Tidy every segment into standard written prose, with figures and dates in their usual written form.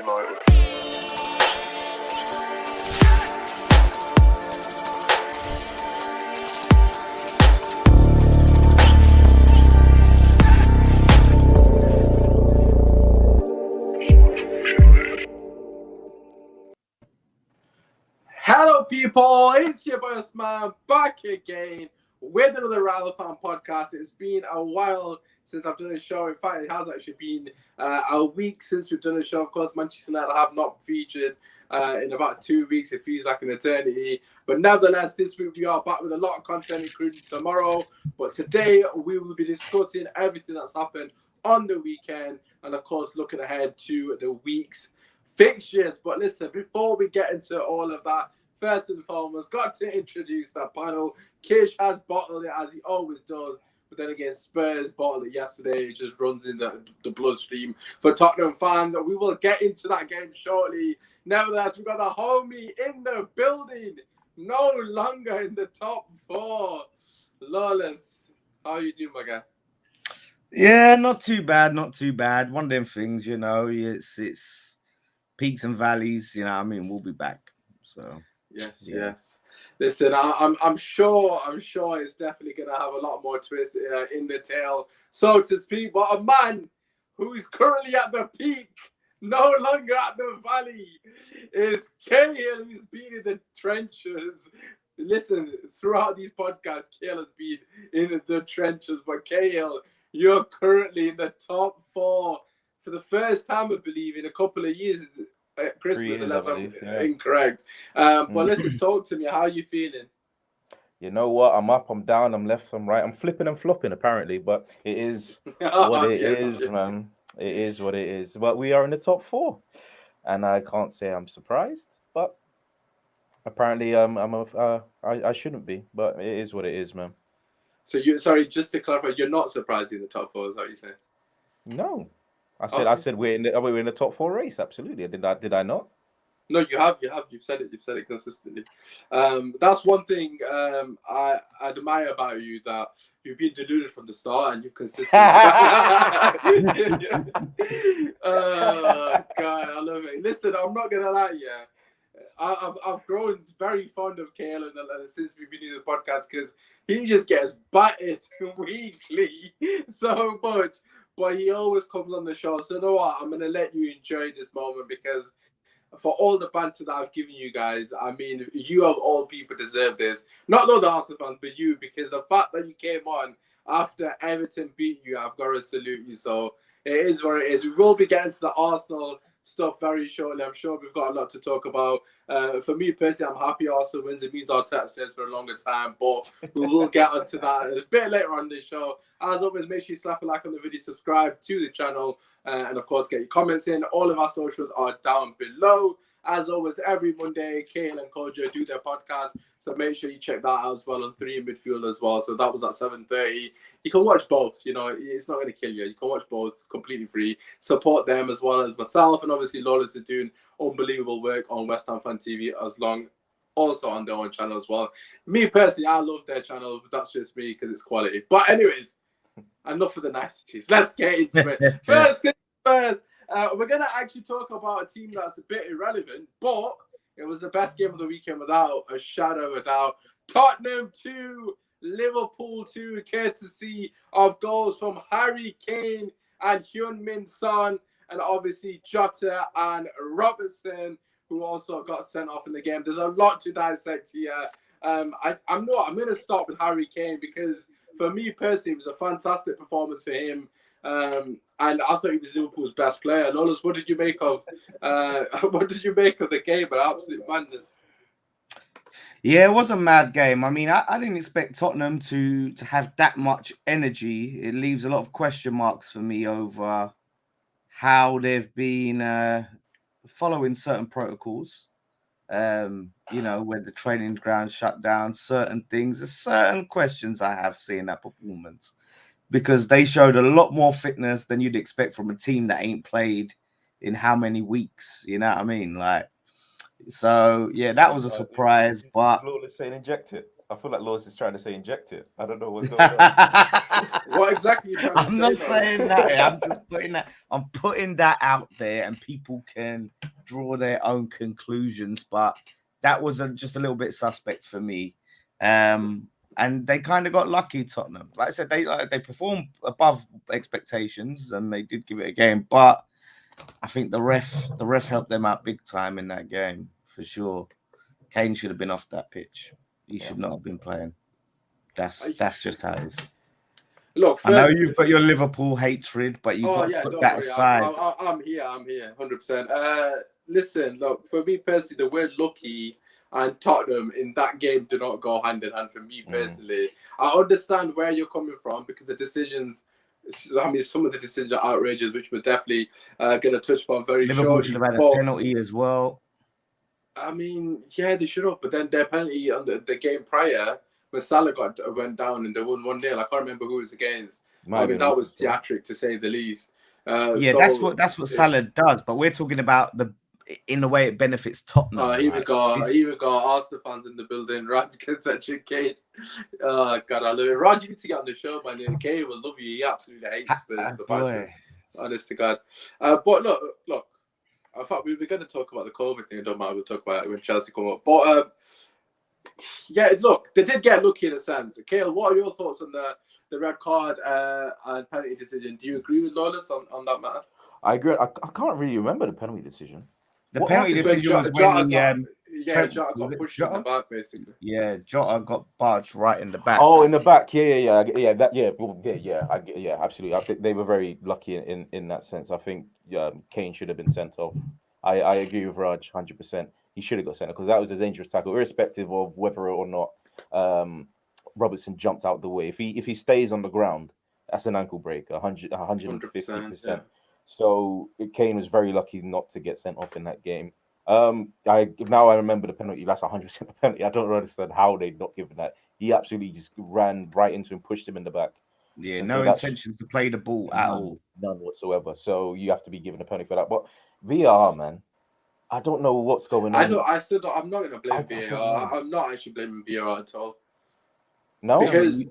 United. Hello, people. It's your boy Osman back again with another Rather Fan podcast. It's been a while since I've done a show. In fact, it has actually been a week since we've done a show. Of course, Manchester United have not featured in about 2 weeks. It feels like an eternity. But nevertheless, this week we are back with a lot of content, including tomorrow. But today we will be discussing everything that's happened on the weekend and, of course, looking ahead to the week's fixtures. But listen, before we get into all of that, first and foremost, got to introduce that panel. Kish has bottled it as he always does. But then again, Spurs bottled it yesterday. It just runs in the bloodstream for Tottenham fans. And we will get into that game shortly. Nevertheless, we've got the homie in the building. No longer in the top four. Lawless, how are you doing, my guy? Yeah, not too bad. Not too bad. One of them things, you know, it's peaks and valleys. You know what I mean? We'll be back. So... Yes. Listen, I'm sure it's definitely gonna have a lot more twists in the tail, so to speak. But a man who is currently at the peak, no longer at the valley, is Kane, who's been in the trenches. Listen, throughout these podcasts, Kale has been in the trenches. But Kale, you're currently in the top four for the first time, I believe, in a couple of years. Christmas, unless I'm incorrect. But listen, talk to me. How are you feeling? You know what? I'm up, I'm down, I'm left, I'm right. I'm flipping and flopping, apparently. But it is what it is, man. It is what it is. But we are in the top four. And I can't say I'm surprised. But apparently I shouldn't be. But it is what it is, man. So, just to clarify, you're not surprised in the top four, is that what you saying? No. I said we're in the top four race. Absolutely. Did I not? No, you have. You've said it consistently. That's one thing I admire about you, that you've been deluded from the start and you've consistently. God, I love it. Listen, I'm not gonna lie, I've grown very fond of Kale since we've been in the podcast, because he just gets battered weekly so much. But he always comes on the show. So you know what? I'm going to let you enjoy this moment, because for all the banter that I've given you guys, I mean, you of all people deserve this. Not the Arsenal fans, but you, because the fact that you came on after Everton beat you, I've got to salute you. So it is what it is. We will be getting to the Arsenal stuff very shortly. I'm sure we've got a lot to talk about. For me personally, I'm happy Arsenal wins. It means Arteta stays for a longer time, but we will get onto that a bit later on the show. As always, make sure you slap a like on the video, subscribe to the channel, and of course get your comments in. All of our socials are down below. As always, every Monday, Kane and Kojo do their podcast, so make sure you check that out as well on 3 in Midfield as well. So that was at 7:30. You can watch both. You know, it's not going to kill you. You can watch both completely free. Support them as well as myself, and obviously Lawless are doing unbelievable work on West Ham Fan TV also on their own channel as well. Me personally, I love their channel, but that's just me because it's quality. But anyways, enough of the niceties. Let's get into it. First things first. We're going to actually talk about a team that's a bit irrelevant, but it was the best game of the weekend without a shadow of a doubt. Tottenham 2, Liverpool 2, courtesy of goals from Harry Kane and Heung-min Son, and obviously Jota and Robertson, who also got sent off in the game. There's a lot to dissect here. I'm going to start with Harry Kane, because for me personally, it was a fantastic performance for him. And I thought he was Liverpool's best player. Lawless, what did you make of the game? An absolute madness. Yeah, it was a mad game. I mean, I didn't expect Tottenham to have that much energy. It leaves a lot of question marks for me over how they've been following certain protocols. You know, when the training ground shut down, certain things, there's certain questions I have seeing that performance, because they showed a lot more fitness than you'd expect from a team that ain't played in how many weeks, you know what I mean? Like, so yeah, that was a surprise. But Lawless saying inject it. I feel like Lawless is trying to say inject it. I don't know what's going on. What exactly are you trying to say? I'm not though? saying that. I'm just putting that. I'm putting that out there, and people can draw their own conclusions. But that was just a little bit suspect for me. And they kind of got lucky, Tottenham. Like I said, they performed above expectations, and they did give it a game. But I think the ref helped them out big time in that game for sure. Kane should have been off that pitch. He should not have been playing. That's just how it is. Look, I know you've got your Liverpool hatred, but you've got to put that worry. aside. I'm here, 100%. Listen, look, for me personally, the word lucky and Tottenham in that game do not go hand in hand for me personally. I understand where you're coming from because the decisions, I mean, some of the decisions are outrageous, which we're definitely going to touch upon very Liverpool shortly. should have had a penalty as well. I mean, yeah, they should have, but then their penalty on the game prior, when Salah went down and they won 1-0, I can't remember who it was against. I mean, that was theatric to say the least. That's what Salah does, but we're talking about in the way it benefits Tottenham. Here we go. Arsenal fans in the building. Raj gets actually Kane. Oh God, I love it. Raj, you need to get on the show, man. Kane will love you. He absolutely hates the passion. Honest to God. But look. I thought we were going to talk about the COVID thing. It don't matter. We'll talk about it when Chelsea come up. But yeah, look, they did get lucky in a sense. Kale, what are your thoughts on the red card and penalty decision? Do you agree with Lawless on that matter? I agree. I can't really remember the penalty decision. The penalty decision was when Jota got pushed in the back, basically. Yeah, Jota got barged right in the back. Oh, in the back. Yeah. Absolutely. I think they were very lucky in that sense. I think Kane should have been sent off. I agree with Raj 100%. He should have got sent off because that was a dangerous tackle, irrespective of whether or not Robertson jumped out the way. If he stays on the ground, that's an ankle break, 150%. Yeah. So Kane was very lucky not to get sent off in that game. I remember the penalty. That's 100% a penalty. I don't understand how they'd not given that. He absolutely just ran right into him, pushed him in the back. Yeah, and no intentions to play the ball at all. None whatsoever. So you have to be given a penalty for that. But VAR, man, I don't know what's going on. I'm not going to blame VAR. I'm not actually blaming VAR at all. No, because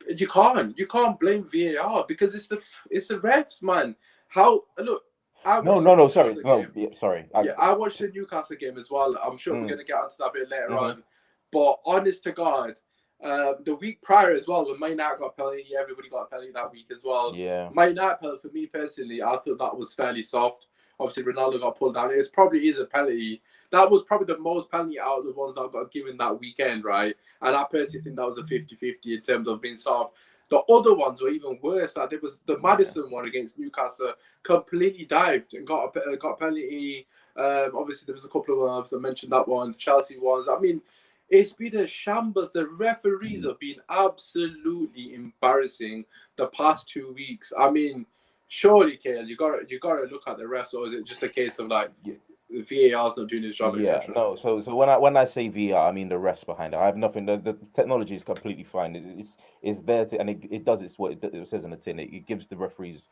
you can't blame VAR because it's the refs, man. How look. No. Sorry. I watched the Newcastle game as well. I'm sure we're going to get onto that a bit later on. But honest to God, the week prior as well, when Man United got a penalty, everybody got a penalty that week as well. Yeah. Man United penalty, for me personally, I thought that was fairly soft. Obviously, Ronaldo got pulled down. It probably is a penalty. That was probably the most penalty out of the ones that got given that weekend, right? And I personally think that was a 50-50 in terms of being soft. The other ones were even worse. Like there was the Maddison one against Newcastle, completely dived and got a penalty. Obviously, there was a couple of ones. I mentioned that one. Chelsea ones. I mean, it's been a shambles. The referees have been absolutely embarrassing the past 2 weeks. I mean, surely, Kale, you got to look at the refs, or is it just a case of like VAR's not doing his job? Yeah, no. So when I say VAR, I mean the refs behind it. I have nothing. The technology is completely fine. It's there to, and it does what it says on the tin. It gives the referees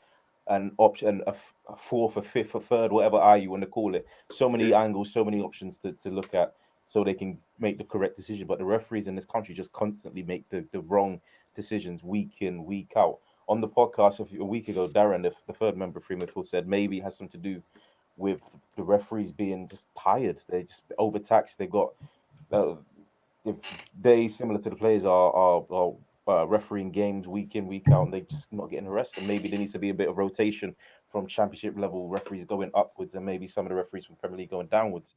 an option, a fourth, a fifth, a third, whatever you want to call it. So many angles, so many options to look at, so they can make the correct decision. But the referees in this country just constantly make the wrong decisions week in, week out. On the podcast a week ago, Darren, the third member of Free Midfield, said maybe it has something to do with the referees being just tired. They just overtaxed. They got if they, similar to the players, are refereeing games week in, week out, and they just not getting arrested. Maybe there needs to be a bit of rotation from championship level referees going upwards, and maybe some of the referees from Premier League going downwards.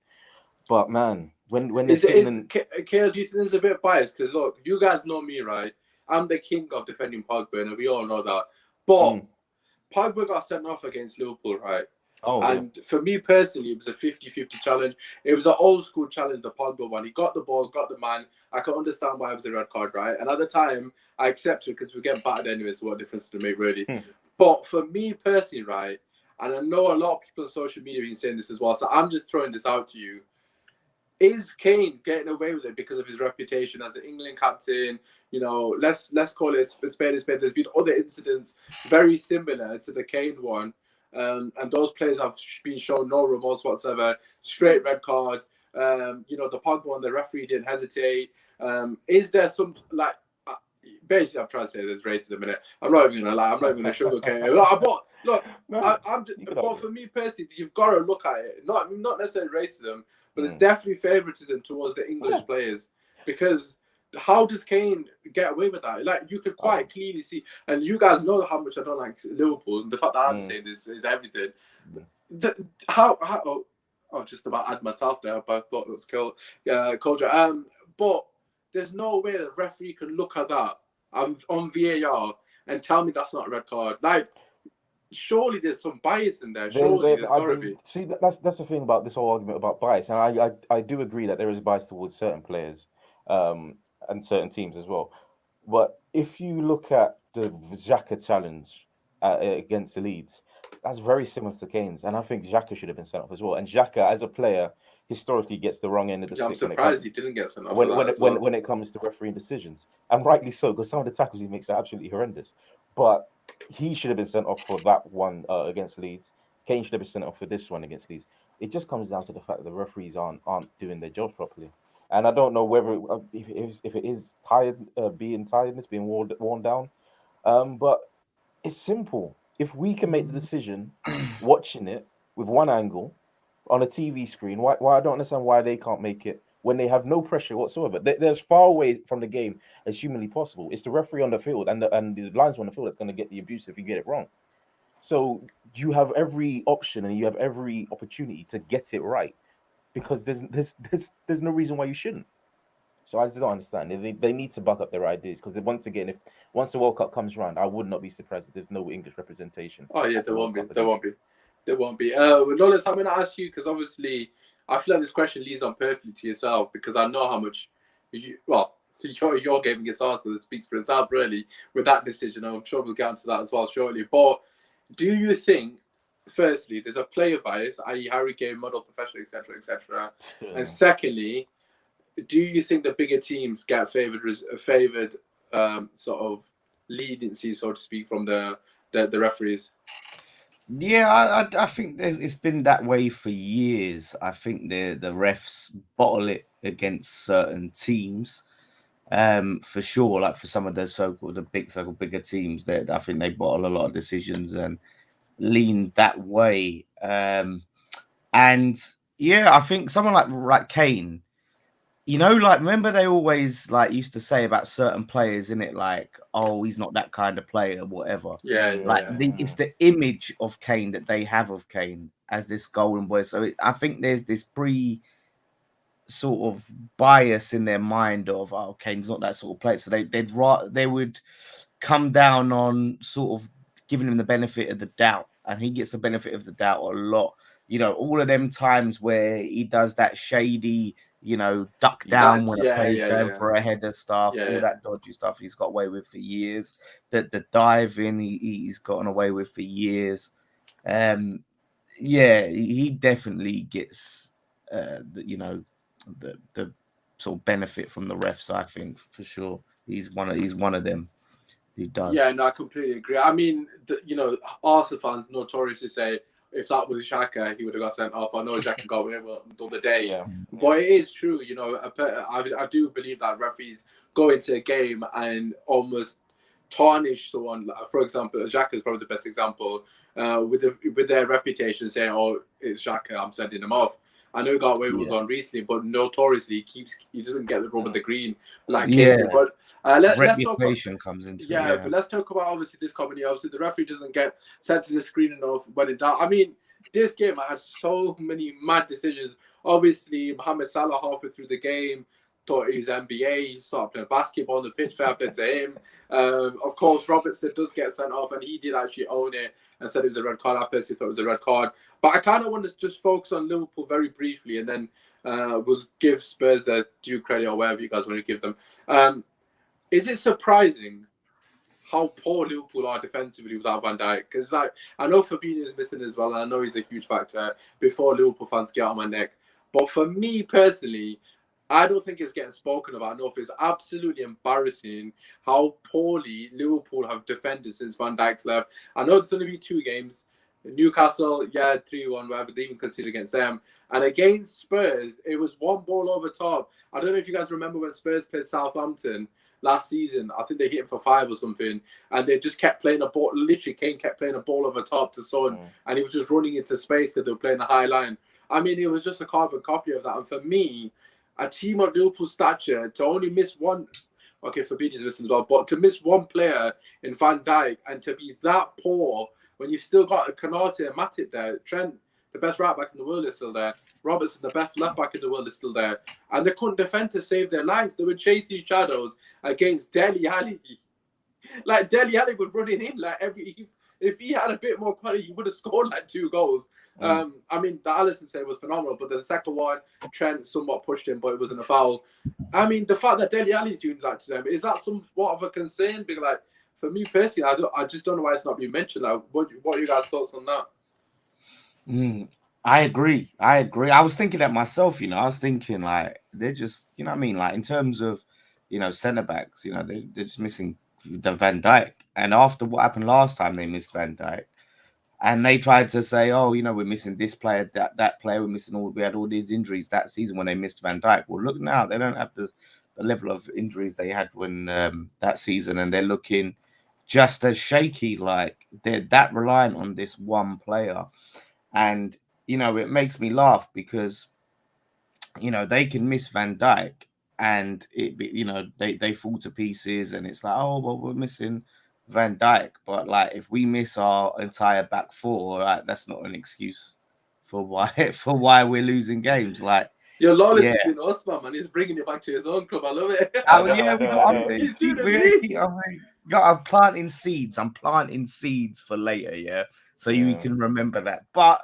But man, when they're Kale, do you think there's a bit of bias? Because look, you guys know me, right? I'm the king of defending Pogba, and we all know that. But Pogba got sent off against Liverpool, right? For me personally, it was a 50-50 challenge. It was an old school challenge, the Pogba one. He got the ball, got the man. I can understand why it was a red card, right? And at the time, I accepted because we're getting battered anyway, so what difference did it make, really? But for me personally, right, and I know a lot of people on social media have been saying this as well, so I'm just throwing this out to you. Is Kane getting away with it because of his reputation as an England captain? You know, let's call it a spade a spade. There's been other incidents very similar to the Kane one. And those players have been shown no remorse whatsoever. Straight red cards. the Pogba one, the referee didn't hesitate. Is there some like? Basically, I'm trying to say there's racism in it. I'm not even gonna lie. I'm not even gonna sugarcoat it. But for me personally, you've got to look at it. Not necessarily racism, but it's definitely favoritism towards the English players. Because how does Kane get away with that? Like, you could quite clearly see, and you guys know how much I don't like Liverpool. And the fact that I'm saying this is everything. Just about add myself there, but I thought it was cool. Kojo. But there's no way the referee can look at that on VAR and tell me that's not a red card. Like, surely there's some bias in there. Surely there's got to be. See, that's the thing about this whole argument about bias, and I do agree that there is bias towards certain players, and certain teams as well. But if you look at the Xhaka challenge against the Leeds, that's very similar to Kane's, and I think Xhaka should have been sent off as well. And Xhaka, as a player, historically gets the wrong end of the stick. I'm surprised he didn't get sent off when it comes to refereeing decisions, and rightly so, because some of the tackles he makes are absolutely horrendous. But he should have been sent off for that one against Leeds. Kane should have been sent off for this one against Leeds. It just comes down to the fact that the referees aren't doing their job properly. And I don't know whether if it is tiredness, being worn down. But it's simple. If we can make the decision, watching it with one angle on a TV screen, why I don't understand why they can't make it when they have no pressure whatsoever. They're as far away from the game as humanly possible. It's the referee on the field and the linesman on the field that's going to get the abuse if you get it wrong. So you have every option and you have every opportunity to get it right, because there's no reason why you shouldn't. So I just don't understand. They need to back up their ideas, because once the World Cup comes around, I would not be surprised if there's no English representation. Oh yeah, there won't be. Lawless, I'm going to ask you, because obviously I feel like this question leads on perfectly to yourself, because I know how much your game against Arsenal, that speaks for itself really with that decision. I'm sure we'll get into that as well shortly. But do you think, firstly, there's a player bias, i.e. Harry Kane, model professional, etc., and secondly, do you think the bigger teams get favoured sort of leniency, so to speak, from the referees? Yeah, I think it's been that way for years. I think the refs bottle it against certain teams, for sure. Like for some of the bigger teams, that I think they bottle a lot of decisions and lean that way. And yeah, I think someone like Kane. Remember they always used to say about certain players, in it, like, oh, he's not that kind of player, whatever. It's the image of Kane that they have of Kane as this golden boy. So I think there's this sort of bias in their mind of, oh, Kane's not that sort of player. So they would come down on sort of giving him the benefit of the doubt, and he gets the benefit of the doubt a lot. All of them times where he does that shady, duck down when a player's going for a header stuff, all that dodgy stuff he's got away with for years. The diving he's gotten away with for years. He definitely gets the sort of benefit from the refs, I think, for sure. He's one of them who does. Yeah, no, I completely agree. I mean, Arsenal fans notoriously say, if that was Xhaka, he would have got sent off. I know Xhaka got away with the other day, but it is true. I do believe that referees go into a game and almost tarnish someone. For example, Xhaka is probably the best example, with their reputation, saying, "Oh, it's Xhaka, I'm sending him off." I know he got away with one recently, but notoriously he doesn't get the rub of the green like Kane did. But reputation comes into it. But let's talk about obviously this company. Obviously, the referee doesn't get sent to the screen enough when in doubt. I mean, this game I had so many mad decisions. Obviously, Mohamed Salah halfway through the game thought he was NBA. He started playing basketball on the pitch. Fair play to him. Of course, Robertson does get sent off, and he did actually own it and said it was a red card. I personally thought it was a red card. But I kind of want to just focus on Liverpool very briefly, and then we'll give Spurs their due credit or whatever you guys want to give them. Is it surprising how poor Liverpool are defensively without Van Dijk? Because I know Fabinho is missing as well, and I know he's a huge factor before Liverpool fans get on my neck. But for me personally, I don't think it's getting spoken about enough. It's absolutely embarrassing how poorly Liverpool have defended since Van Dijk's left. I know it's only been 2 games. Newcastle, 3-1, whatever, they even conceded against them. And against Spurs, it was one ball over top. I don't know if you guys remember when Spurs played Southampton last season. I think they hit him for 5 or something. And they just kept playing a ball. Literally, Kane kept playing a ball over top to Son. And he was just running into space because they were playing a high line. I mean, it was just a carbon copy of that. And for me, a team of Liverpool stature, to only miss one... Okay, Fabinho's missing as well. But to miss one player in Van Dijk and to be that poor when you've still got Kante and Matip there, Trent, the best right back in the world, is still there. Robertson, the best left back in the world, is still there. And they couldn't defend to save their lives. They were chasing shadows against Dele Alli. Like, Dele Alli was running in. Like, if he had a bit more quality, he would have scored like 2 goals. I mean, the Alisson save was phenomenal, but the second one, Trent somewhat pushed him, but it wasn't a foul. I mean, the fact that Dele Alli's doing that to them, is that somewhat of a concern? Because, like, for me personally, I just don't know why it's not being mentioned. Like, what are you guys' thoughts on that? I agree. I was thinking that myself, I was thinking, like, they're just, you know what I mean? Like, in terms of, centre backs, they're just missing the Van Dijk. And after what happened last time, they missed Van Dijk. And they tried to say, oh, we're missing this player, that player, we had all these injuries that season when they missed Van Dijk. Well, look now, they don't have the level of injuries they had when that season, and they're looking just as shaky, like they're that reliant on this one player. And, it makes me laugh because, they can miss Van Dijk and they fall to pieces, and it's like, oh, well, we're missing Van Dijk, but like if we miss our entire back 4, right, that's not an excuse for why we're losing games. Like, Lawless is doing awesome, man. He's bringing it back to his own club. I love it. I'm planting seeds. I'm planting seeds for later, so you can remember that. But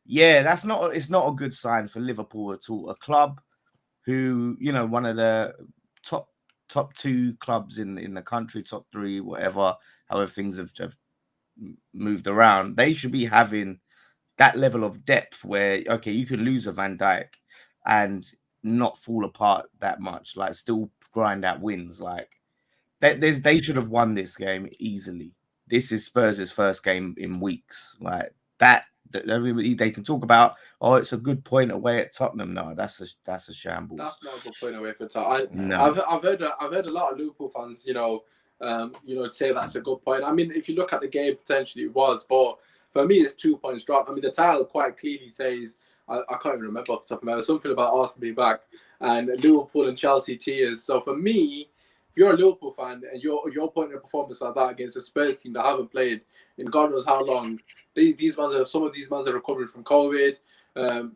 it's not a good sign for Liverpool at all. A club who, one of the top 2 clubs in the country, top 3, whatever, however things have moved around, they should be having that level of depth where, okay, you can lose a Van Dijk and not fall apart that much, like still grind out wins. Like they should have won this game easily. This is Spurs' first game in weeks. Like that everybody, they can talk about, oh, it's a good point away at Tottenham. No, that's a shambles. That's not a good point away for Tottenham. I've heard a lot of Liverpool fans, say that's a good point. I mean, if you look at the game, potentially it was, but for me, it's 2 points drop. I mean, the title quite clearly says, I can't even remember off the top of my head, something about Arsenal being back and Liverpool and Chelsea tears. So for me, if you're a Liverpool fan and you're putting a performance like that against a Spurs team that haven't played in God knows how long, some of these men are recovering from COVID.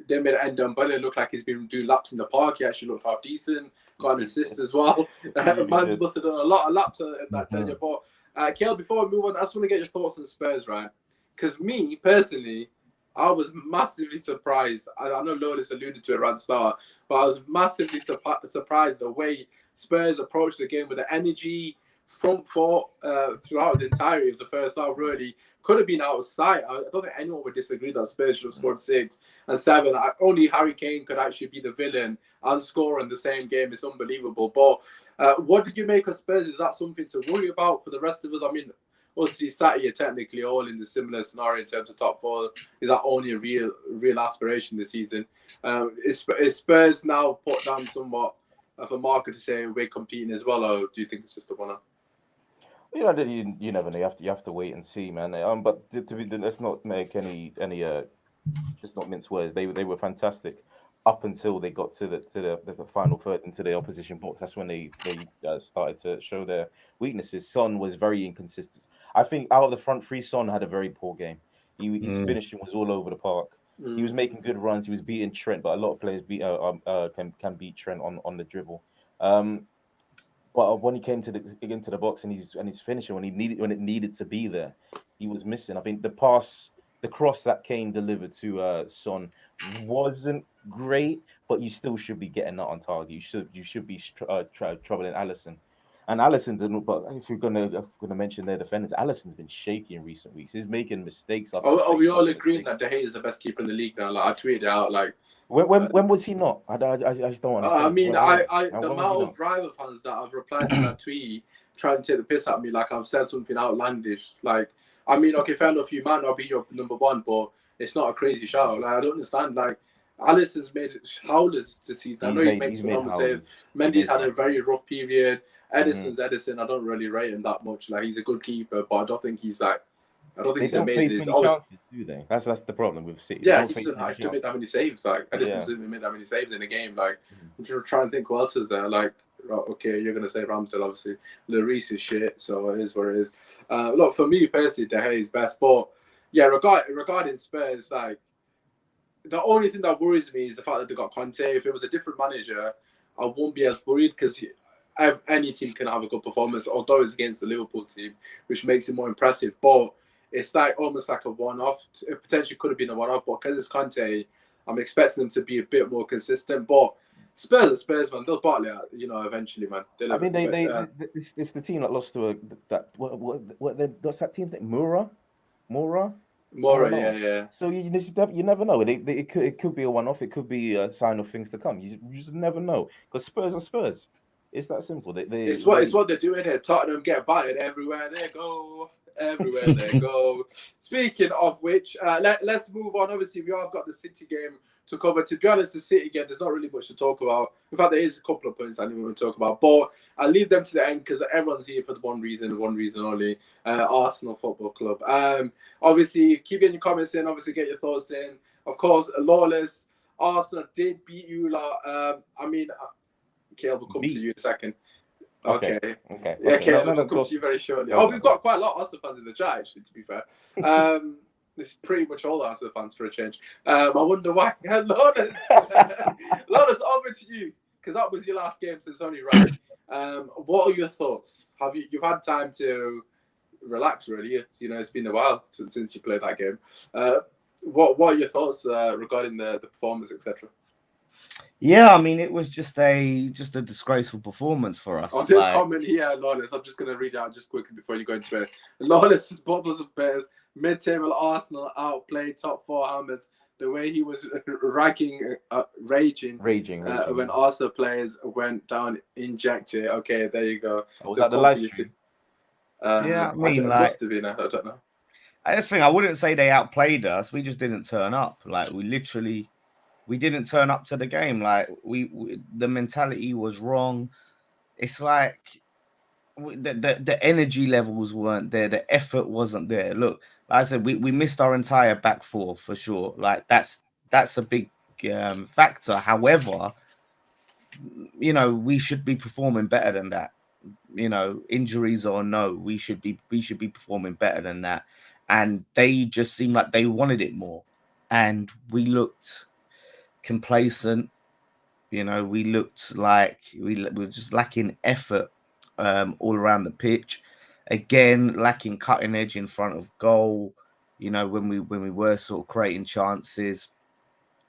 They made Ndombele look like he's been doing laps in the park. He actually looked half decent. Got an assist as well. Man must have done a lot of laps in that tenure. But Kale, before we move on, I just want to get your thoughts on Spurs, right? Because me personally, I was massively surprised. I know Lawless alluded to it right at the start, but I was massively surprised the way Spurs approached the game with the energy, front foot throughout the entirety of the first half. Really could have been out of sight. I don't think anyone would disagree that Spurs should have scored 6 and 7. Only Harry Kane could actually be the villain and score in the same game. It's unbelievable. But what did you make of Spurs? Is that something to worry about for the rest of us? I mean, obviously, sat here technically all in the similar scenario in terms of top 4. Is that only a real aspiration this season? Is Spurs now put down somewhat of a marker to say we're competing as well, or do you think it's just a one-off? You never know. You have to wait and see, man. But let's not make any just not mince words. They were fantastic up until they got to the final third into the opposition box. That's when they started to show their weaknesses. Son was very inconsistent. I think out of the front 3, Son had a very poor game. His finishing was all over the park. He was making good runs. He was beating Trent, but a lot of players can beat Trent on the dribble. But when he came into the box and he's finishing when it needed to be there, he was missing. I think the cross that Kane delivered to Son wasn't great, but you still should be getting that on target. You should be troubling Alisson. And Alisson didn't. But if we're gonna mention their defenders, Alisson's been shaky in recent weeks. He's making mistakes. Are we all agreeing that De Gea is the best keeper in the league now? Like I tweeted out, like when was he not? I just don't understand. I mean, the amount of rival fans that have replied to that tweet trying to take the piss at me, like I've said something outlandish. Like I mean, okay, fair enough, you might not be your number one, but it's not a crazy shout. Like, I don't understand. Like, Alisson's made howlers this season. I know he makes phenomenal saves. Mendy's had a very rough period. Edison's Edison. I don't really rate him that much. Like, he's a good keeper, but I don't think he's like. I don't think he's amazing. Face many chances, do they? That's the problem with City. Yeah, he doesn't have to make that many saves. Like, Edison doesn't make that many saves in a game. Like, I'm just trying to think who else is there. Like, okay, you're gonna say Ramsdale, obviously. Lloris is shit, so it is what it is. Look, for me personally, De Gea is best, but yeah, regarding Spurs, like the only thing that worries me is the fact that they got Kante. If it was a different manager, I won't be as worried because any team can have a good performance, although it's against the Liverpool team, which makes it more impressive. But it's like almost like a one-off. It potentially could have been a one-off, but because it's Kante, I'm expecting them to be a bit more consistent. But Spurs are Spurs, man. They'll bottle it, eventually, man. I mean, it's the team that lost to what's that team? Mura, yeah. So you never know. It could be a one-off. It could be a sign of things to come. You just never know because Spurs are Spurs. It's that simple. It's what they're doing here. Tottenham get battered everywhere they go. Everywhere they go. Speaking of which, let's move on. Obviously, we all got the City game to cover. To be honest, the City game, there's not really much to talk about. In fact, there is a couple of points I didn't want to talk about. But I'll leave them to the end because everyone's here for the one reason only. Arsenal Football Club. Obviously, keep getting your comments in. Obviously, get your thoughts in. Of course, Lawless. Arsenal did beat you lot. Kale will come to you in a second. Okay. Yeah, Kale will come to you very shortly. We've got quite a lot of Arsenal fans in the chat, actually, to be fair. It's pretty much all Arsenal fans for a change. I wonder why. Lawless, over to you, because that was your last game, so it's only right. What are your thoughts? You've had time to relax, really? It's been a while since you played that game. What are your thoughts regarding the performance, etc.? Yeah, I mean, it was just a disgraceful performance for us. On this comment here, Lawless, I'm just going to read out just quickly before you go into it. Lawless's bubbles of bears, mid-table Arsenal outplayed top four Hammers. The way he was raging when Arsenal players went down injected. Okay, there you go. Was that the live stream? Yeah, I mean, must have been. I don't know. I just think I wouldn't say they outplayed us. We just didn't turn up. Like we didn't turn up to the game. Like the mentality was wrong. It's like the energy levels weren't there. The effort wasn't there. Look, like I said, we missed our entire back four for sure. Like that's a big factor. However, we should be performing better than that. Injuries or no, we should be performing better than that. And they just seemed like they wanted it more, and we looked complacent. We looked like we were just lacking effort all around the pitch. Again, lacking cutting edge in front of goal. When we were sort of creating chances,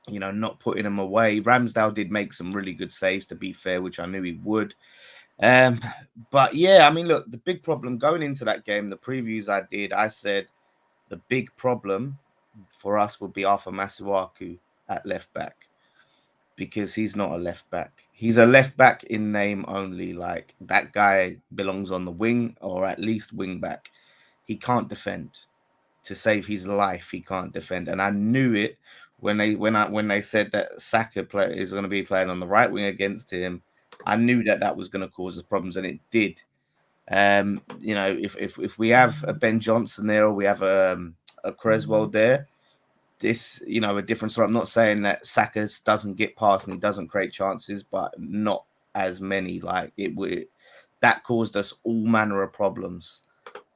not putting them away. Ramsdale did make some really good saves, to be fair, which I knew he would. But yeah, I mean, look, the big problem going into that game, the previews I did, I said the big problem for us would be Arthur Masuaku at left back, because he's not a left back. He's a left back in name only. Like, that guy belongs on the wing, or at least wing back. He can't defend. To save his life, he can't defend. And I knew it when they said that Saka is going to be playing on the right wing against him. I knew that was going to cause us problems, and it did. If we have a Ben Johnson there, or we have a Creswell there, this, a different story. I'm not saying that Saka doesn't get past and he doesn't create chances, but not as many. Like, that caused us all manner of problems.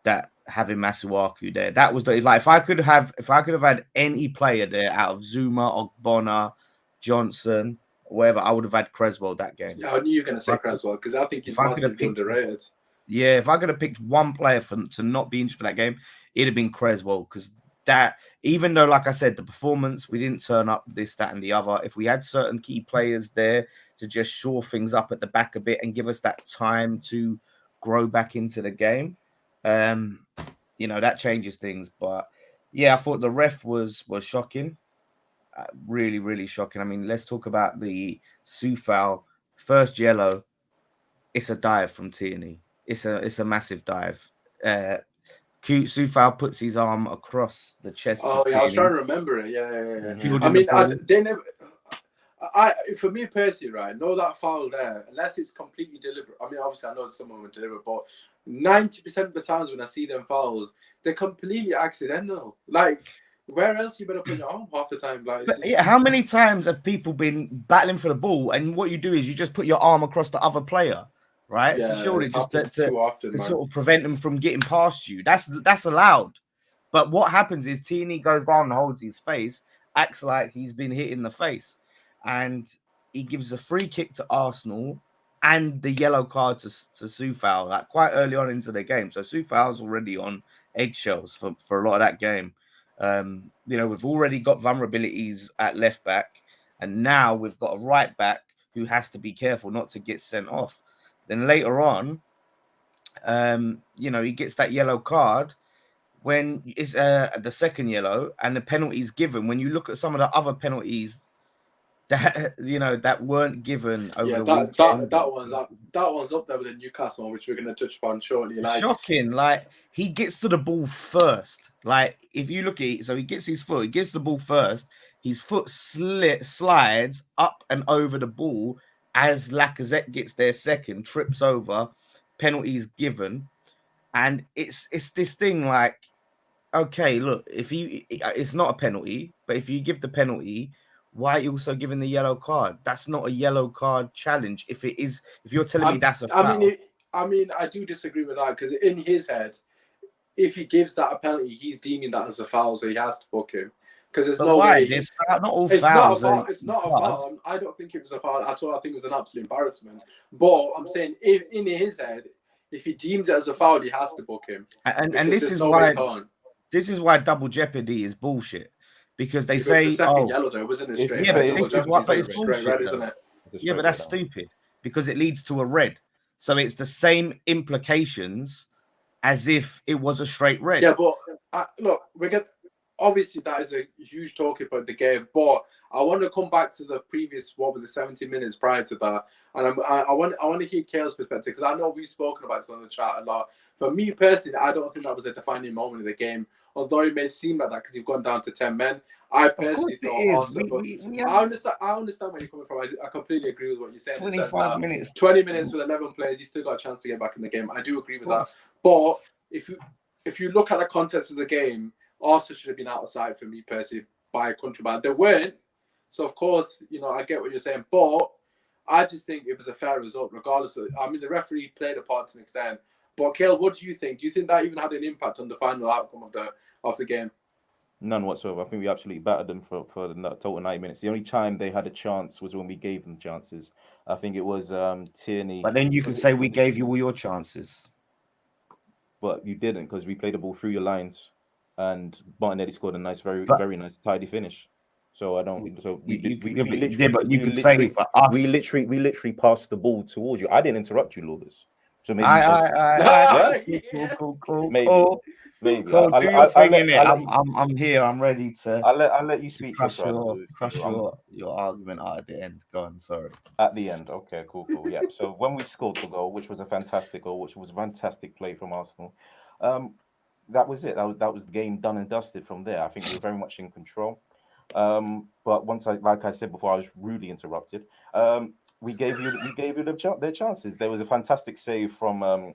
That having Masuaku there, that was like, if I could have had any player there out of Zuma, Ogbonna, Johnson, whatever, I would have had Creswell that game. Yeah, I knew you were going to say Creswell, because I think he's massively underrated. Yeah, if I could have picked one player to not be injured for that game, it'd have been Creswell, because that, even though, like I said, the performance, we didn't turn up, this, that, and the other. If we had certain key players there to just shore things up at the back a bit and give us that time to grow back into the game, that changes things. But yeah, I thought the ref was shocking. Really, really shocking. I mean, let's talk about the Su foul. First yellow, it's a dive from Tierney. It's a massive dive. Soufal puts his arm across the chest Oh of yeah, I was Tierney. trying to remember it. Yeah. Healed I in the mean, ball. they never. For me personally, right, no that foul there, unless it's completely deliberate. I mean, obviously, I know someone would deliberate, but 90% of the times when I see them fouls, they're completely accidental. Like, where else you better put your arm half the time? Like, But yeah, how many times have people been battling for the ball, and what you do is you just put your arm across the other player, right? yeah, To surely it just happens too often, to man. sort of prevent them from getting past you. That's allowed. But what happens is Tierney goes down and holds his face, acts like he's been hit in the face, and he gives a free kick to Arsenal and the yellow card to Soufal, like quite early on into the game. So Soufal's already on eggshells for a lot of that game. We've already got vulnerabilities at left back, and now we've got a right back who has to be careful not to get sent off. Then later on, he gets that yellow card when it's the second yellow and the penalties given. When you look at some of the other penalties that weren't given over the weekend, that one's up there with the Newcastle one, which we're going to touch upon shortly. Like, shocking. Like, he gets to the ball first. Like, if you look at it, so he gets the ball first. His foot slides up and over the ball as Lacazette gets there second, trips over, penalties given, and it's this thing like, okay, look, it's not a penalty, but if you give the penalty, why are you also giving the yellow card? That's not a yellow card challenge. If you're telling me that's a foul. I do disagree with that, because in his head, if he gives that a penalty, he's deeming that as a foul, so he has to book him. Because there's no way. Not all it's fouls. It's not a foul. I don't think it was a foul at all. I think it was an absolute embarrassment. But I'm saying, if in his head, if he deems it as a foul, he has to book him. And this is why double jeopardy is bullshit. Because they say, the second yellow though, wasn't it straight? Yeah, but it's bullshit, red, isn't it? Yeah, but that's stupid, because it leads to a red. So it's the same implications as if it was a straight red. Yeah, but look, obviously that is a huge talking about the game, but I want to come back to the previous, 70 minutes prior to that, and I want to hear Cahil's perspective, because I know we've spoken about this on the chat a lot. For me personally, I don't think that was a defining moment of the game, although it may seem like that because you've gone down to 10 men. I personally thought also, but I understand where you're coming from. I completely agree with what you're saying. 25 minutes. 20 minutes with 11 players, you still got a chance to get back in the game. I do agree with that. But if you look at the context of the game, Arsenal should have been out of sight for me personally by a country man. They weren't. So, of course, I get what you're saying. But I just think it was a fair result, regardless of... I mean, the referee played a part to an extent. But, Cahil, what do you think? Do you think that even had an impact on the final outcome of the game? None whatsoever. I think we absolutely battered them for the total 90 minutes. The only time they had a chance was when we gave them chances. I think it was Tierney. But then you can say we gave you all your chances. But you didn't, because we played the ball through your lines, and Martinelli scored a nice, very nice, tidy finish. So I don't. So we literally passed the ball towards you. I didn't interrupt you, Lawless. So maybe cool. Maybe. Cool. Do your thing, innit? I'm here. I'm ready to. I'll let you speak. Crush your argument at the end. Go on. Sorry. At the end. Okay. Cool. Yeah. So when we scored the goal, which was a fantastic goal, which was fantastic play from Arsenal, that was it. That was the game done and dusted from there. I think we were very much in control. But once like I said before, I was rudely interrupted. We gave you their chances. There was a fantastic save from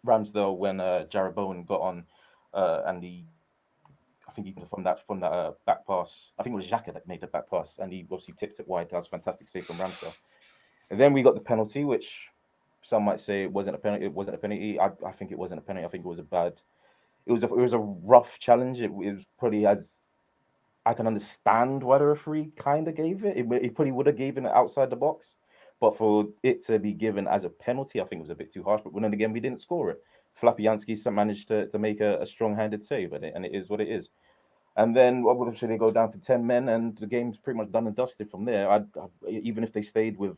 Ramsdale when Jarrod Bowen got on, and I think from that back pass, I think it was Xhaka that made the back pass, and he obviously tipped it wide. That was a fantastic save from Ramsdale. And then we got the penalty, which some might say it wasn't a penalty. It wasn't a penalty. I think it wasn't a penalty. I think it was a rough challenge. It was probably, as I can understand why the referee kind of gave it. He probably would have given it outside the box. But for it to be given as a penalty, I think it was a bit too harsh. But then again, we didn't score it. Fabianski managed to make a strong-handed save at it, and it is what it is. And then obviously they go down to 10 men, and the game's pretty much done and dusted from there. Even if they stayed with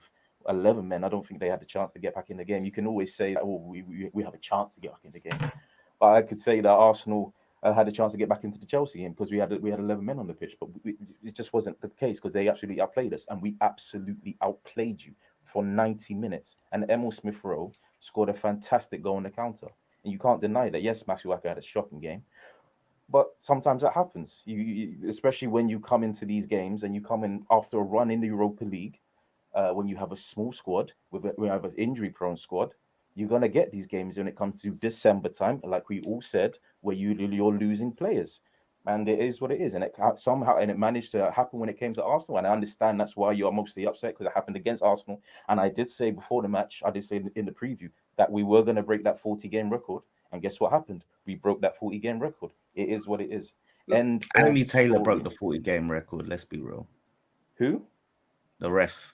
11 men, I don't think they had the chance to get back in the game. You can always say, we have a chance to get back in the game. But I could say that Arsenal had a chance to get back into the Chelsea game because we had 11 men on the pitch. But it just wasn't the case, because they absolutely outplayed us, and we absolutely outplayed you for 90 minutes. And Emil Smith-Rowe scored a fantastic goal on the counter. And you can't deny that. Yes, Matthew Walker had a shocking game, but sometimes that happens. Especially when you come into these games and you come in after a run in the Europa League, when you have a small squad, we have an injury-prone squad, you're gonna get these games when it comes to December time, like we all said, where you're losing players, and it is what it is. And it somehow and it managed to happen when it came to Arsenal. And I understand that's why you're mostly upset because it happened against Arsenal. And I did say before the match, I did say in the preview that we were gonna break that 40-game record. And guess what happened? We broke that 40-game record. It is what it is. End Anthony of Taylor broke story. the 40-game record. Let's be real. Who? The ref.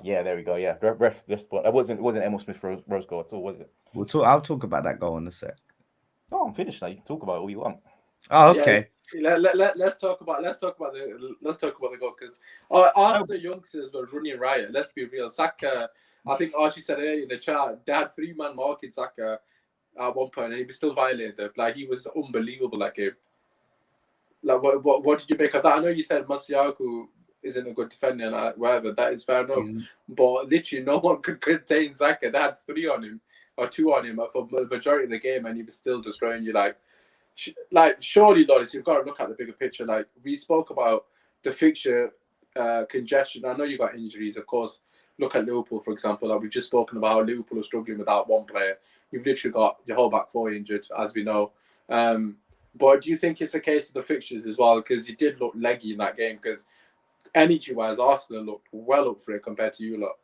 Yeah, there we go. Yeah, ref. It wasn't Emil Smith Rose goal at all, was it? I'll talk about that goal in a sec. No, I'm finished now. You can talk about it all you want. Oh, okay. Yeah, let's talk about the goal because Arsenal youngsters were running riot. Let's be real. Saka, I think Archie said earlier in the chat, they had 3-man marking Saka at one point, and he was still violated. Like, he was unbelievable that game. Like, what did you make of that? I know you said Masiaku isn't a good defender and whatever. That is fair enough. But literally, no one could contain Saka. They had 3 on him or 2 on him for the majority of the game, and he was still destroying you. Like surely, Lawless, you've got to look at the bigger picture. Like, we spoke about the fixture congestion. I know you got injuries, of course. Look at Liverpool, for example. Like, we've just spoken about how Liverpool are struggling without one player. You've literally got your whole back 4 injured, as we know. But do you think it's a case of the fixtures as well? Because you did look leggy in that game. Because energy-wise, Arsenal looked well up for it compared to you lot.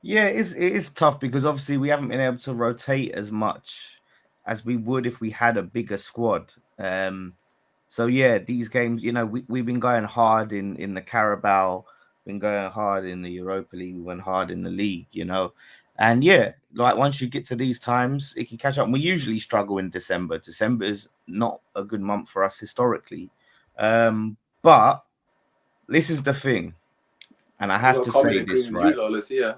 Yeah, it is tough because obviously we haven't been able to rotate as much as we would if we had a bigger squad. So yeah, these games, we've been going hard in the Carabao, been going hard in the Europa League, we went hard in the league, and yeah, like once you get to these times, it can catch up. And we usually struggle in December. December is not a good month for us historically, but this is the thing, and I have to say this, right? Lawless, yeah.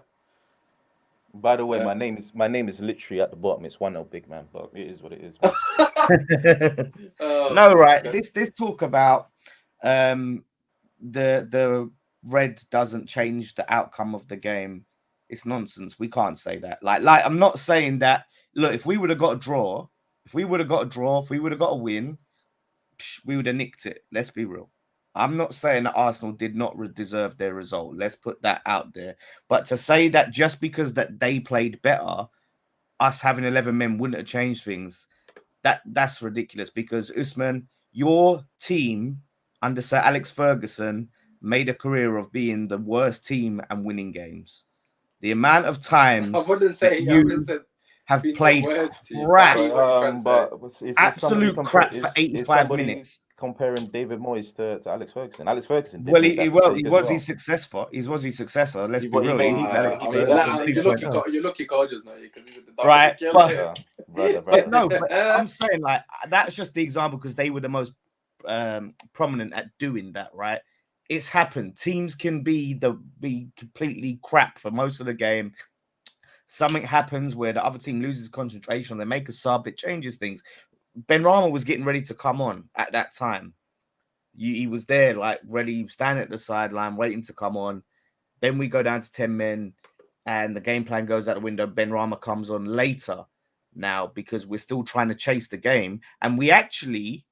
By the way, my name is literally at the bottom. It's 1-0 big man, but it is what it is. No, right. Okay. This talk about the red doesn't change the outcome of the game. It's nonsense. We can't say that. Like I'm not saying that. Look, if we would have got a draw, if we would have got a win, we would have nicked it. Let's be real. I'm not saying that Arsenal did not deserve their result. Let's put that out there. But to say that just because that they played better, us having 11 men wouldn't have changed things, that's ridiculous. Because, Usman, your team under Sir Alex Ferguson made a career of being the worst team and winning games. The amount of times have played crap, absolute crap for 85 minutes. Comparing David Moyes to Alex Ferguson. Alex Ferguson. He was his successor. Let's be real. You're lucky Kojo's not here because he would have right. But no, but I'm saying like that's just the example because they were the most prominent at doing that. Right? It's happened. Teams can be completely crap for most of the game. Something happens where the other team loses concentration. They make a sub. It changes things. Benrahma was getting ready to come on at that time. He was there, like ready, standing at the sideline, waiting to come on. Then we go down to 10 men, and the game plan goes out the window. Benrahma comes on later now because we're still trying to chase the game. And we actually,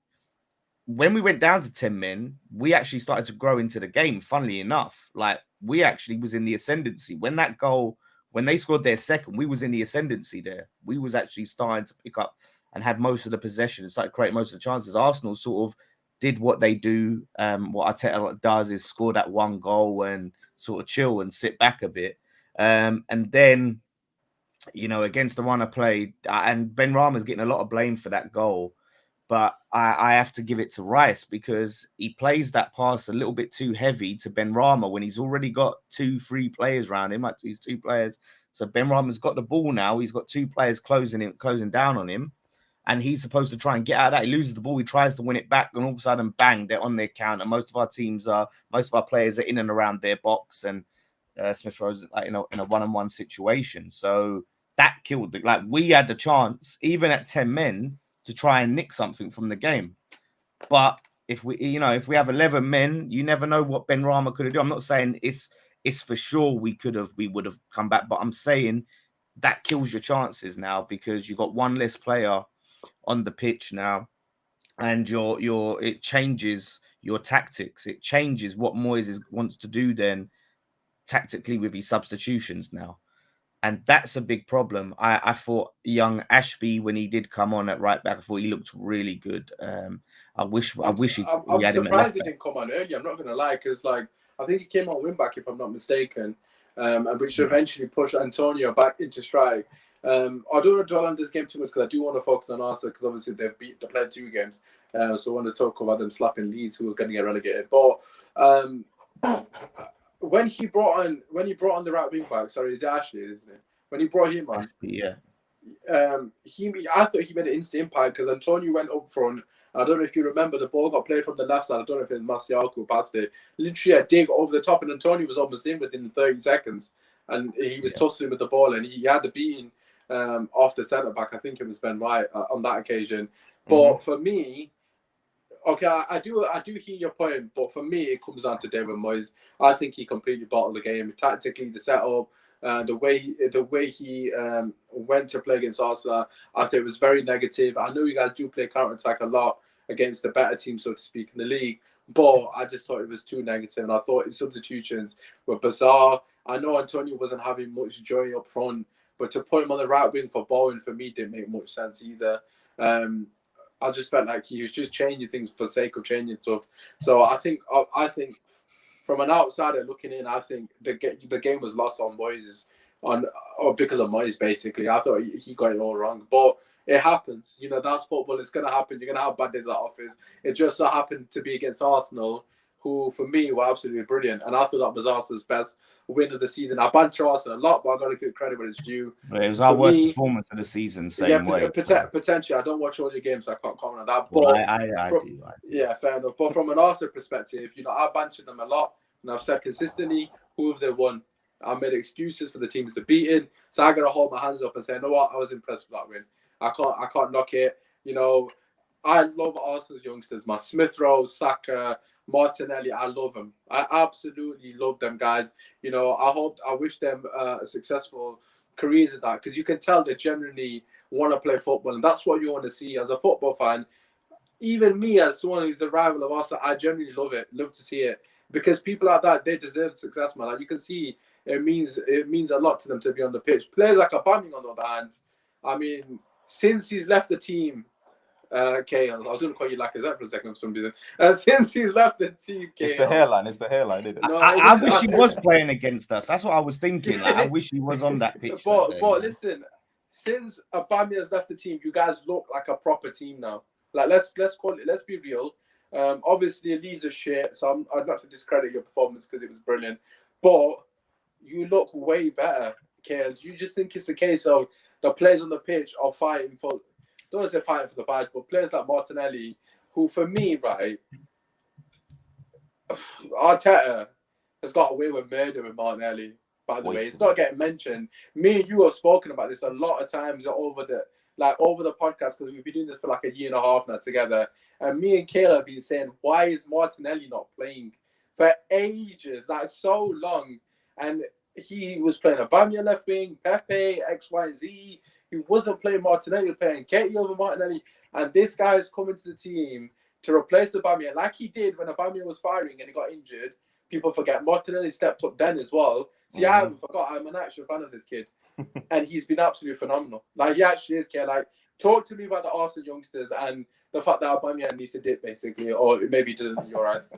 when we went down to 10 men, we actually started to grow into the game, funnily enough. Like, we actually was in the ascendancy. When they scored their second, we was in the ascendancy there. We was actually starting to pick up and had most of the possession. It's like creating most of the chances. Arsenal sort of did what they do. What Arteta does is score that one goal and sort of chill and sit back a bit. And then, against the run of play, and Benrahma's getting a lot of blame for that goal. But I have to give it to Rice because he plays that pass a little bit too heavy to Benrahma when he's already got 2-3 players around him. Like he's 2 players. So Benrahma's got the ball now. He's got 2 players closing down on him. And he's supposed to try and get out of that. He loses the ball. He tries to win it back. And all of a sudden, bang, they're on their counter. Most of our players are in and around their box. And Smith Rowe's like, in a one-on-one situation. So that killed it. Like, we had the chance, even at 10 men, to try and nick something from the game. But if we have 11 men, you never know what Benrahma could have done. I'm not saying it's for sure we would have come back. But I'm saying that kills your chances now, because you've got one less player on the pitch now, and it changes your tactics. It changes what Moyes wants to do then tactically with his substitutions now. And that's a big problem. I thought young Ashby, when he did come on at right back, I thought he looked really good. I wish I'm we had him at surprised left he back. didn't come on early. I'm not going to lie, because like I think he came on wing back if I'm not mistaken, and which eventually pushed Antonio back into strike. I don't want to dwell on this game too much because I do want to focus on Arsenal, because obviously they played 2 games, so I want to talk about them slapping Leeds, who are going to get relegated. But when he brought on the right wing back, sorry, is it Ashley, isn't it? When he brought him on, Ashby, yeah. I thought he made an instant impact, because Antonio went up front. I don't know if you remember, the ball got played from the left side. I don't know if it was Masiaku who passed it. Literally a dig over the top, and Antonio was almost in within 30 seconds. And he was tussling with the ball, and he had the beating off the centre back. I think it was Ben White on that occasion. But for me, okay, I do hear your point, but for me, it comes down to David Moyes. I think he completely bottled the game tactically, the setup. The way he went to play against Arsenal, I think it was very negative. I know you guys do play counter-attack a lot against the better team, so to speak, in the league, but I just thought it was too negative, and I thought his substitutions were bizarre. I know Antonio wasn't having much joy up front, but to put him on the right wing for Bowen, for me, didn't make much sense either. I just felt like he was just changing things for the sake of changing stuff. So I think from an outsider looking in, I think the game was lost on Moyes, because of Moyes, basically. I thought he got it all wrong, but it happens. You know, that's football. It's going to happen. You're going to have bad days at office. It just so happened to be against Arsenal, who, for me, were absolutely brilliant. And I thought that was Arsenal's best win of the season. I banter Arsenal a lot, but I got to give credit where it's due. But it was our worst performance of the season, same way. Potentially. I don't watch all your games, so I can't comment on that. Well, but I do. Yeah, fair enough. But from an Arsenal perspective, you know, I bantered them a lot, and I've said consistently, who have they won? I made excuses for the teams they're beating, so I got to hold my hands up and say, you know what, I was impressed with that win. I can't knock it. You know, I love Arsenal's youngsters, my Smith Rowe, Saka, Martinelli. I love them. I absolutely love them guys. You know, I wish them successful careers in that, because you can tell they genuinely want to play football, and that's what you want to see as a football fan. Even me, as someone who's a rival of Arsenal, I genuinely love to see it, because people like that, they deserve success, man. Like you can see, it means a lot to them to be on the pitch. Players like Aubameyang, on the other hand, I mean, since he's left the team, Cahil, I was going to call you like that for a second for some reason. Since he's left the team, Cahil, It's the hairline, isn't it? No, I wish he was playing against us. That's what I was thinking. Like, I wish he was on that pitch. But listen, since Aubameyang has left the team, you guys look like a proper team now. Like let's call it. Let's be real. Obviously, Leeds are shit, so I'm not to discredit your performance because it was brilliant. But you look way better, Cahil. You just think it's the case of the players on the pitch are fighting for. Don't want to say fighting for the badge, but players like Martinelli, who for me, right, Arteta has got away with murder with Martinelli. By the way, it's not getting mentioned. Me and you have spoken about this a lot of times over the podcast, because we've been doing this for like a year and a half now together. And me and Kayla have been saying, why is Martinelli not playing for ages, like so long? And he was playing Aubameyang left wing, Pepe, X, Y, and Z. He wasn't playing Martinelli, playing Katie over Martinelli. And this guy is coming to the team to replace Aubameyang, like he did when Aubameyang was firing and he got injured. People forget Martinelli stepped up then as well. See, I haven't forgot. I'm an actual fan of this kid. And he's been absolutely phenomenal. Like, he actually is, Kay. Like, talk to me about the Arsenal youngsters and the fact that Aubameyang needs to dip, basically, or maybe doesn't in your eyes.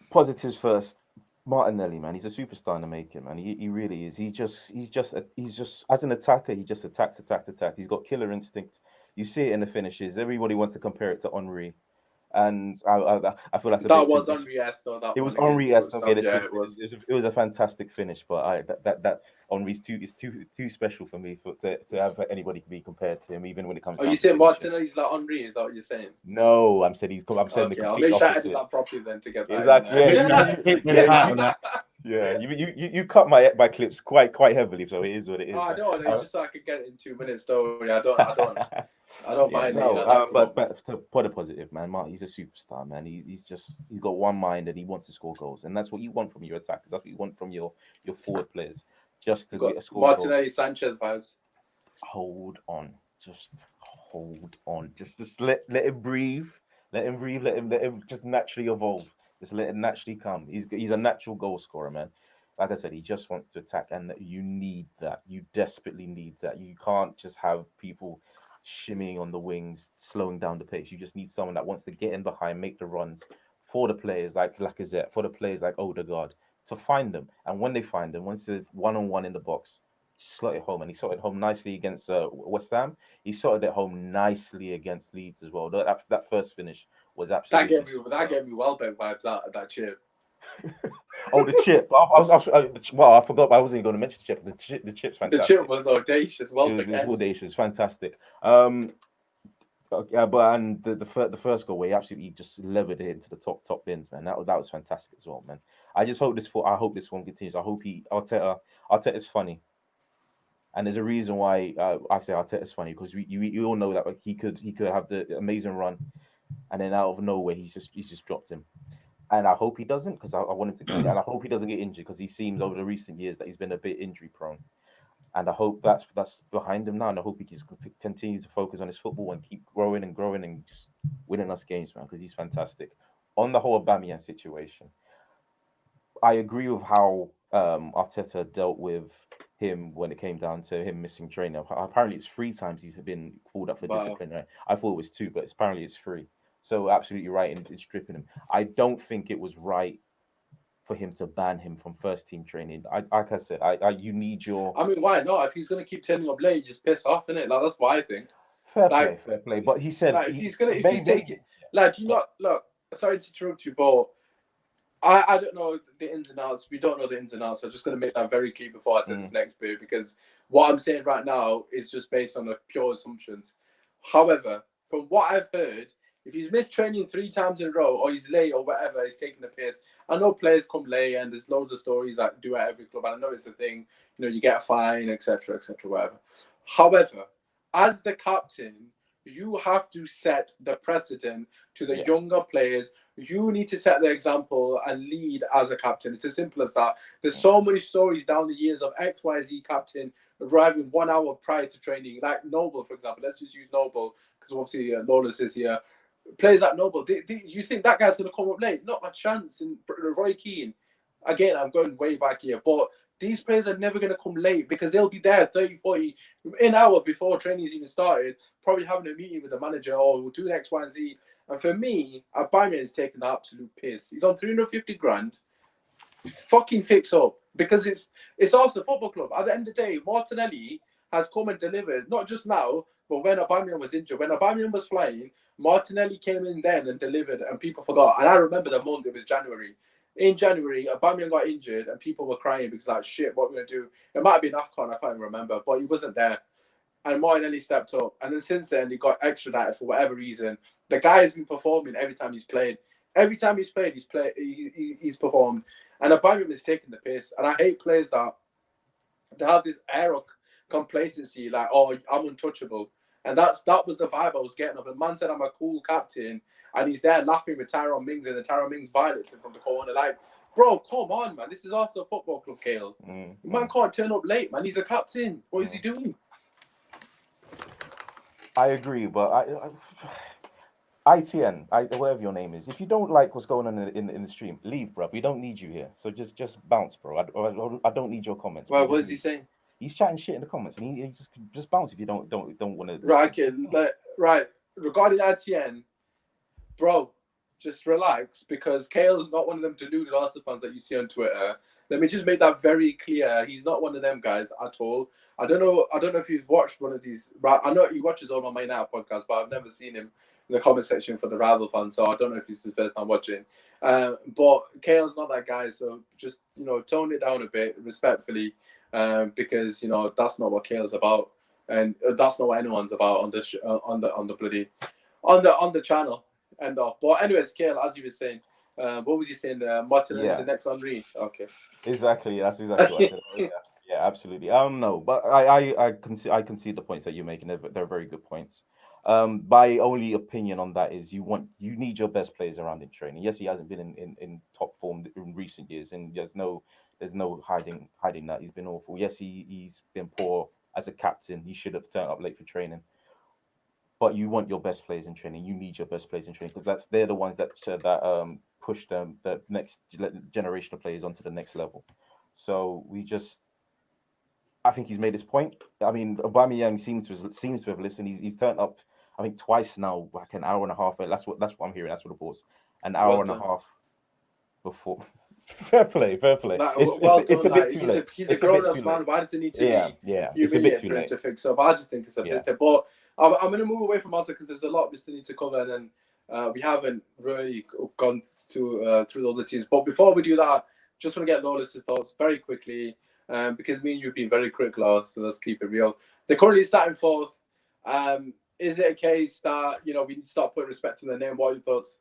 Positives first. Martinelli, man, he's a superstar in the making, man. He really is. He's just as an attacker, he just attacks. He's got killer instinct. You see it in the finishes. Everybody wants to compare it to Henry. And I feel that's that was Henri-esque, though. It was Henri-esque. It was a fantastic finish, but that Henri's too special for me to have anybody be compared to him, even when it comes. Are you saying Martinelli's like Henri? Is that what you're saying? No, I'm saying the complete I'll make sure I opposite. edit that properly then to get that. Exactly. Yeah, you cut my clips quite heavily, so it is what it is. Oh, I don't. It's just so I could get it in 2 minutes, though. I don't mind. But to put a positive, man, Mark, he's a superstar, man. He's got one mind and he wants to score goals, and that's what you want from your attackers. That's what you want from your forward players. just to get a score. Martinelli Sanchez vibes. Hold on, just hold on. Just let him breathe. Let him breathe. Let him just naturally evolve. Just let it naturally come. He's a natural goal scorer, man. Like I said, he just wants to attack, and you need that. You desperately need that. You can't just have people shimmying on the wings, slowing down the pace. You just need someone that wants to get in behind, make the runs for the players like Lacazette, for the players like Odegaard, to find them. And when they find them, once they're one-on-one in the box, slot it home. And he slotted home nicely against West Ham. He slotted it home nicely against Leeds as well. That first finish was absolutely that gave me Welbeck vibes out of that chip. Oh, the chip! I forgot. I wasn't going to mention the chip. The chip's fantastic. The chip was audacious. It was audacious, fantastic. And the first goal where he absolutely just levered it into the top bins, man. That was fantastic as well, man. I hope this one continues. I hope Arteta's funny. And there's a reason why I say Arteta's funny, because you all know that he could have the amazing run, and then out of nowhere he's just dropped him. And I hope he doesn't, because I want him to get, and I hope he doesn't get injured, because he seems over the recent years that he's been a bit injury prone. And I hope that's behind him now, and I hope he can continue to focus on his football and keep growing and just winning us games, man, because he's fantastic. On the whole Aubameyang situation, I agree with how Arteta dealt with him when it came down to him missing training. Apparently, it's 3 times he's been called up for discipline. Right? I thought it was 2, but apparently it's 3. So absolutely right in stripping him. I don't think it was right for him to ban him from first team training. Like I said, you need your. I mean, why not? If he's gonna keep turning up late, just piss off, innit? Like, that's what I think. Fair play. But he said, like, if he's taking, like, you not look. Sorry to interrupt you, but I don't know the ins and outs. We don't know the ins and outs. I'm just gonna make that very clear before I say this next bit, because what I'm saying right now is just based on the pure assumptions. However, from what I've heard, if he's missed training 3 times in a row, or he's late, or whatever, he's taking the piss. I know players come late, and there's loads of stories that do at every club. And I know it's a thing. You know, you get a fine, etc., whatever. However, as the captain, you have to set the precedent to the younger players. You need to set the example and lead as a captain. It's as simple as that. There's so many stories down the years of XYZ captain arriving 1 hour prior to training, like Noble, for example. Let's just use Noble, because obviously Lawless is here. Players like Noble, you think that guy's going to come up late? Not a chance. And Roy Keane, again, I'm going way back here, but these players are never going to come late, because they'll be there 30, 40, an hour before training's even started, probably having a meeting with the manager, or we'll do X, Y, and Z. And for me, Aubameyang's taking the absolute piss. He's on 350 grand. Fucking fix up, because it's also a football club. At the end of the day, Martinelli has come and delivered, not just now, but when Aubameyang was injured. When Aubameyang was flying, Martinelli came in then and delivered, and people forgot. And I remember the month, it was January. In January, Aubameyang got injured, and people were crying because, like, shit, what are we going to do? It might have been AFCON, I can't even remember, but he wasn't there. And Martinelli stepped up. And then since then, he got extradited for whatever reason. The guy has been performing every time he's played. Every time he's played, he's performed. And Aubameyang is taking the piss. And I hate players that have this air of complacency, like, oh, I'm untouchable. And that was the vibe I was getting of. The man said I'm a cool captain, and he's there laughing with Tyrone Mings, and the Tyrone Mings violets him from the corner. Like, bro, come on, man. This is also a football club, Cahil. Man can't turn up late, man. He's a captain. What is he doing? I agree, but ITN, whatever your name is, if you don't like what's going on in the stream, leave, bro. We don't need you here. So just bounce, bro. I don't need your comments. Well, what is he saying? He's chatting shit in the comments, and he just bounce if you don't want to. Right, okay. Right. Regarding ITN, bro, just relax, because Cahil's not one of them deluded Arsenal fans that you see on Twitter. Let me just make that very clear. He's not one of them guys at all. I don't know if you've watched one of these. Right, I know he watches all my Main Out podcasts, but I've never seen him in the comment section for the rival fans, so I don't know if it's his first time watching. But Cahil's not that guy, so just, tone it down a bit respectfully, because that's not what Cahil's about, and that's not what anyone's about on this on the channel. End off. But anyways, Cahil, as you were saying, what was you saying? Martinelli is the next Henry. Okay. Exactly. That's exactly what I said. Yeah, absolutely. No, but I can see the points that you're making. They're very good points. My only opinion on that is you need your best players around in training. Yes, he hasn't been in top form in recent years, and there's no There's no hiding that he's been awful. Yes, he's been poor as a captain. He should have turned up late for training. But you want your best players in training. You need your best players in training because they're the ones that push the next generation of players onto the next level. So I think he's made his point. I mean, Aubameyang seems to have listened. He's turned up, I think, twice now, like an hour and a half. That's what I'm hearing. That's what reports. An hour and a half before. Fair play. Like, It's a bit too late. He's a grown-ass man. Why does it need to be it's a bit too late to fix up? I just think it's a mistake. But I'm going to move away from Arsenal because there's a lot we still need to cover, and we haven't really gone through all the teams. But before we do that, just want to get Lawless' thoughts very quickly, because me and you've been very critical, so let's keep it real. They're currently starting fourth. Is it a case that we need to start putting respect in their name? What are your thoughts?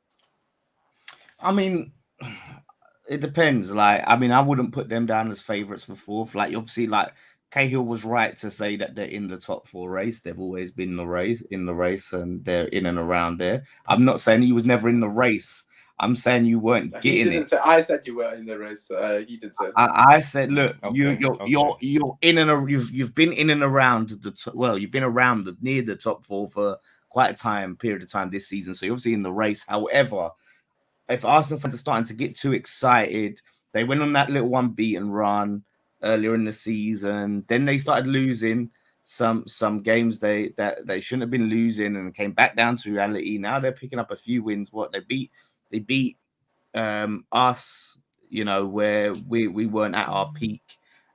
I mean, it depends. Like, I mean, I wouldn't put them down as favourites for fourth. Like, obviously, like Cahill was right to say that they're in the top four race. They've always been in the race, and they're in and around there. I'm not saying he was never in the race. I'm saying you weren't getting it. I said you were in the race. He did say. I said, look, you're in and you've been in and around you've been around near the top four for quite a period of time this season. So you're obviously in the race. However, if Arsenal fans are starting to get too excited, they went on that little unbeaten run earlier in the season. Then they started losing some games they shouldn't have been losing, and came back down to reality. Now they're picking up a few wins. They beat us, where we weren't at our peak,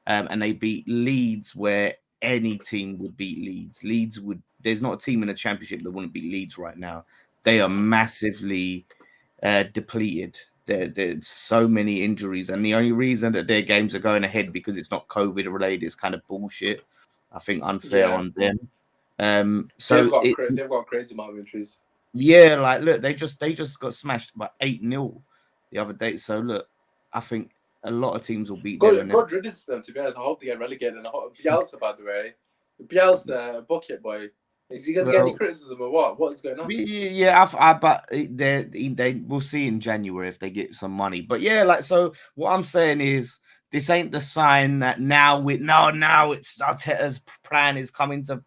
and they beat Leeds, where any team would beat Leeds. There's not a team in the Championship that wouldn't beat Leeds right now. They are massively depleted. There's so many injuries, and the only reason that their games are going ahead because it's not COVID related is kind of bullshit. I think unfair on them. So they've got crazy amount of injuries. Yeah, like look, they just got smashed by 8-0 the other day. So look, I think a lot of teams will beat them. Good riddance to them, to be honest. I hope they get relegated. And Bielsa, by the way, Bielsa, bucket boy. Is he going to get any criticism or what? What is going on? Yeah, but they will see in January if they get some money. But yeah, like, so what I'm saying is this ain't the sign that now it's Arteta's plan is coming to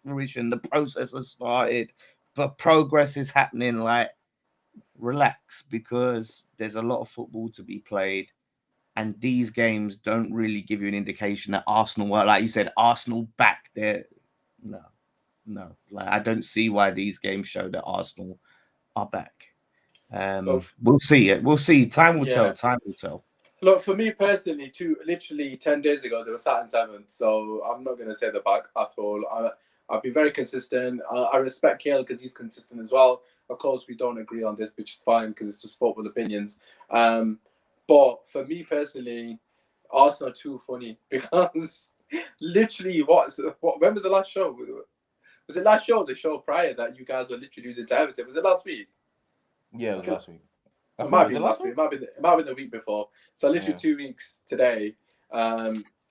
fruition. The process has started, but progress is happening. Like, relax, because there's a lot of football to be played. And these games don't really give you an indication that Arsenal, like you said, Arsenal back there. No, like I don't see why these games show that Arsenal are back. We'll see it. We'll see. Time will tell. Time will tell. Look, for me personally, literally 10 days ago, they were sat in seventh. So I'm not going to say they're back at all. I've been very consistent. I respect Cahil because he's consistent as well. Of course, we don't agree on this, which is fine because it's just football opinions. But for me personally, Arsenal are too funny because literally, when was the last show? Was it last show? The show prior that you guys were literally losing to Everton? Was it last week? Yeah, it was last week. It might be last week. It might have been the week before. So literally 2 weeks today.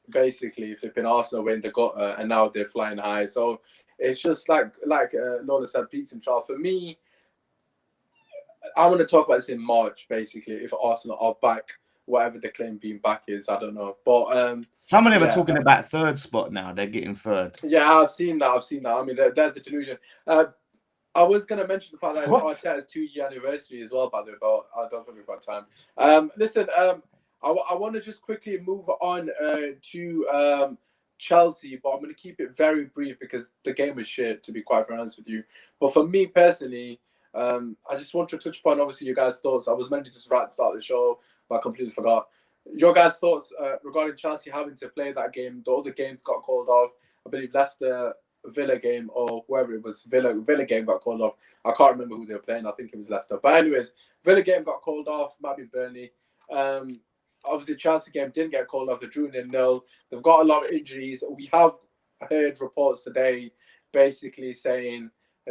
Basically, flipping Arsenal win the gutter, and now they're flying high. So it's just like Lawless said, peaks and troughs. For me, I'm going to talk about this in March. Basically, if Arsenal are back, whatever the claim being back is, I don't know. But some of them are talking about third spot now. They're getting third. Yeah, I've seen that. I mean, there's the delusion. I was going to mention the fact that it's Arteta's 2-year anniversary as well, by the way, but I don't think we've got time. Listen, I want to just quickly move on to Chelsea, but I'm going to keep it very brief because the game was shit, to be quite honest with you. But for me personally, I just want to touch upon, obviously, your guys' thoughts. I was meant to just right at the start of the show, but I completely forgot. Your guys' thoughts regarding Chelsea having to play that game. The other games got called off. I believe Leicester Villa game or whoever it was, Villa game got called off. I can't remember who they were playing. I think it was Leicester. But anyways, Villa game got called off. Might be Burnley. Obviously, Chelsea game didn't get called off. They drew 0-0. They've got a lot of injuries. We have heard reports today basically saying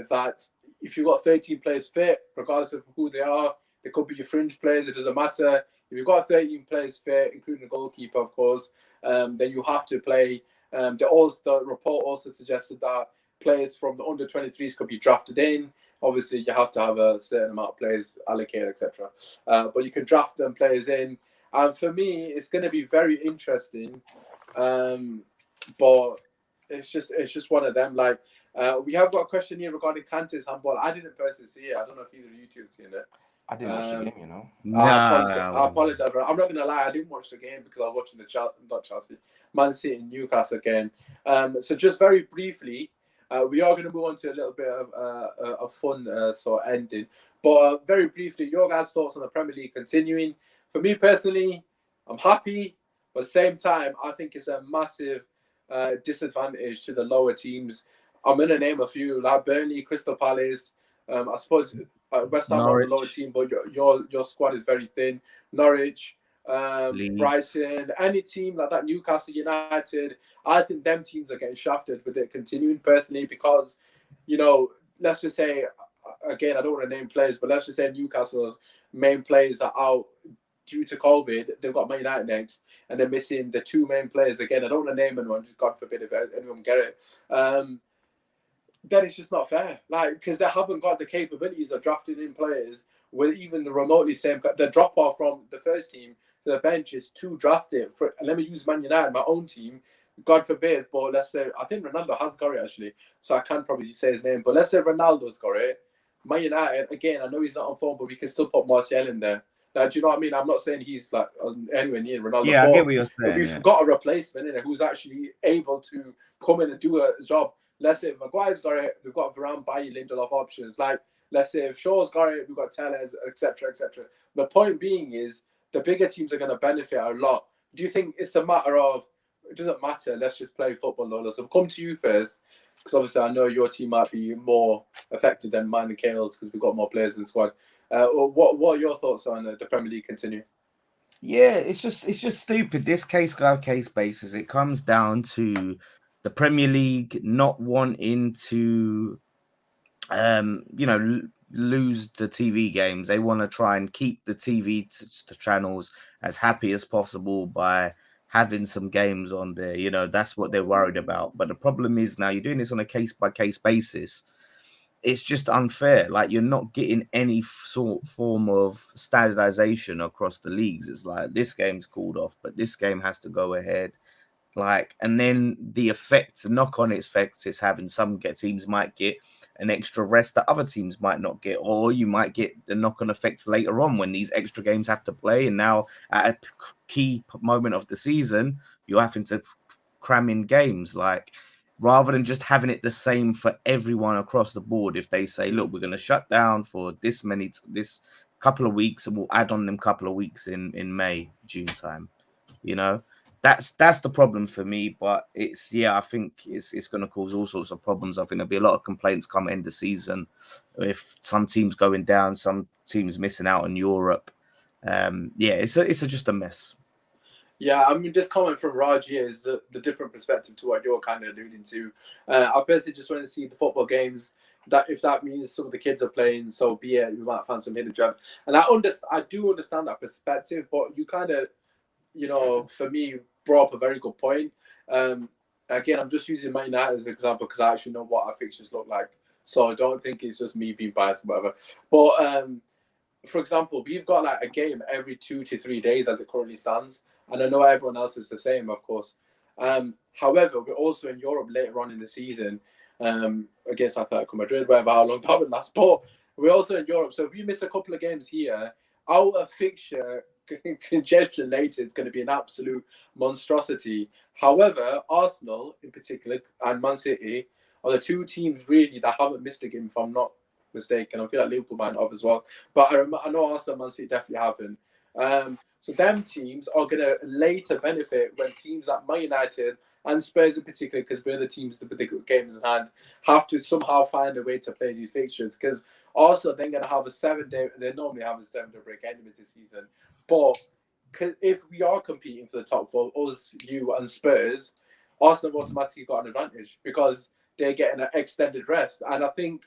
that if you've got 13 players fit, regardless of who they are, they could be your fringe players. It doesn't matter. If you've got 13 players fit, including the goalkeeper, of course, then you have to play. The report also suggested that players from the under 23s could be drafted in. Obviously, you have to have a certain amount of players allocated, etc. But you can draft them players in. And for me, it's going to be very interesting. But it's just one of them. Like, we have got a question here regarding Kante's handball. I didn't personally see it. I don't know if either of you two have seen it. I didn't watch the game, you know. I apologize. I'm not gonna lie. I didn't watch the game because I was watching the Man City and Newcastle game. So just very briefly, we are going to move on to a little bit of a fun sort of ending. But very briefly, your guys' thoughts on the Premier League continuing. For me personally, I'm happy, but at the same time, I think it's a massive disadvantage to the lower teams. I'm going to name a few, like Burnley, Crystal Palace. I suppose West Ham are the lower team, but your squad is very thin. Norwich, Brighton, any team like that, Newcastle United. I think them teams are getting shafted with it continuing personally because, you know, let's just say, again, I don't want to name players, but let's just say Newcastle's main players are out due to COVID. They've got Man United next, and they're missing the two main players. Again, I don't want to name anyone, just God forbid if anyone get it. Then it's just not fair. Like, because they haven't got the capabilities of drafting in players with even the remotely same. The drop off from the first team to the bench is too drastic. Let me use Man United, my own team. God forbid, but let's say, I think Ronaldo has got it actually, so I can probably say his name. But let's say Ronaldo's got it. Man United, again, I know he's not on form, but we can still put Martial in there. Like, do you know what I mean? I'm not saying he's like anywhere near Ronaldo. Yeah, I get what you're saying. We've got a replacement in it who's actually able to come in and do a job. Let's say if Maguire's got it, we've got Varane, Bailly, Lindelof options. Like, let's say if Shaw's got it, we've got Tellez, etc., etc. The point being is the bigger teams are going to benefit a lot. Do you think it's a matter of, it doesn't matter, let's just play football, Lawless? I'll come to you first, because obviously I know your team might be more affected than mine and Cahil's because we've got more players in the squad. What are your thoughts on the Premier League continue? Yeah, it's just stupid. This case by case basis, it comes down to the Premier League not wanting to, lose the TV games. They want to try and keep the TV channels as happy as possible by having some games on there. You know, that's what they're worried about. But the problem is now you're doing this on a case by case basis. It's just unfair. Like, you're not getting any form of standardization across the leagues. It's like this game's called off, but this game has to go ahead. Like, and then the knock-on effects it's having. Some teams might get an extra rest that other teams might not get, or you might get the knock-on effects later on when these extra games have to play. And now at a key moment of the season, you're having to cram in games. Like, rather than just having it the same for everyone across the board, if they say, look, we're going to shut down for this couple of weeks, and we'll add on them couple of weeks in May, June time, you know. That's the problem for me, but I think it's going to cause all sorts of problems. I think there'll be a lot of complaints come end of season if some teams going down, some teams missing out in Europe. It's just a mess. Yeah, I mean, this comment from Raj here is the different perspective to what you're kind of alluding to. I personally just want to see the football games. That if that means some of the kids are playing, so be it. We might find some hidden gems, and I do understand that perspective. But you kind of, for me, brought up a very good point. Again, I'm just using Man United as an example because I actually know what our fixtures look like, so I don't think it's just me being biased or whatever. But for example, we've got like a game every 2 to 3 days as it currently stands. And I know everyone else is the same, of course. However, we're also in Europe later on in the season against Atletico Madrid, whatever, how long that would last. But we're also in Europe. So if we miss a couple of games here, our fixture congestion later is going to be an absolute monstrosity. However, Arsenal in particular and Man City are the two teams really that haven't missed a game, if I'm not mistaken. I feel like Liverpool might have as well. But I know Arsenal and Man City definitely haven't. So them teams are going to later benefit when teams like Man United and Spurs in particular, because we're the teams, the particular games in hand, have to somehow find a way to play these fixtures. Because Arsenal then going to have a 7-day, they normally have a 7-day break anyway this season. But if we are competing for the top four, us, you and Spurs, Arsenal have automatically got an advantage because they're getting an extended rest. And I think,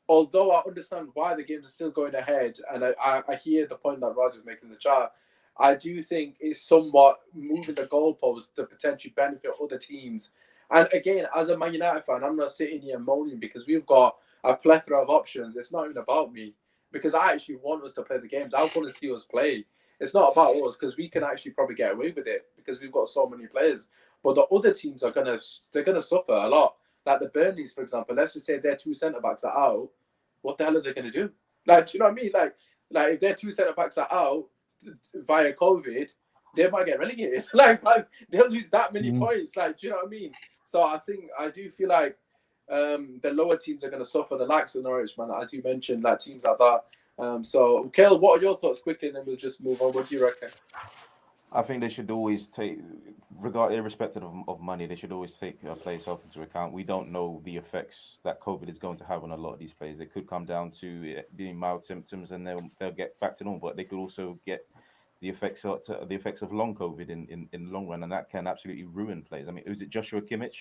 although I understand why the games are still going ahead, and I hear the point that Roger's making in the chat, I do think it's somewhat moving the goalposts to potentially benefit other teams. And again, as a Man United fan, I'm not sitting here moaning because we've got a plethora of options. It's not even about me because I actually want us to play the games. I want to see us play. It's not about us because we can actually probably get away with it because we've got so many players. But the other teams are gonna suffer a lot. Like the Burnleys, for example. Let's just say their 2 centre backs are out. What the hell are they gonna do? Like, do you know what I mean? Like if their 2 centre backs are out via COVID, they might get relegated. like they'll lose that many points. Like, do you know what I mean? So I do feel like the lower teams are going to suffer, the likes of Norwich, man, as you mentioned, like teams like that. So, Kale, what are your thoughts quickly, and then we'll just move on. What do you reckon? I think they should always take, irrespective of money, they should always take players' health into account. We don't know the effects that COVID is going to have on a lot of these players. It could come down to it being mild symptoms, and they'll get back to normal. But they could also get the effects of long COVID in the long run, and that can absolutely ruin players. I mean, is it Joshua Kimmich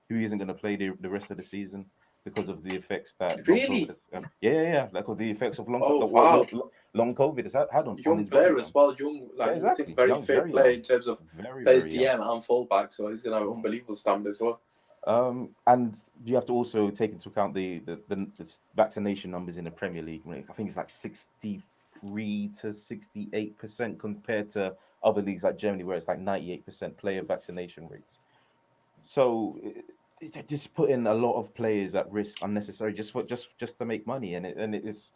who isn't going to play the rest of the season because of the effects that really? like the effects of long COVID has had on young his player body, as well, young, like, exactly. Very fit player in terms of plays DM and fullback, so he's gonna have an unbelievable stamina as well. And you have to also take into account the vaccination numbers in the Premier League. I think it's like 63 to 68% compared to other leagues like Germany, where it's like 98% player vaccination rates. So just putting a lot of players at risk unnecessary just to make money, and it's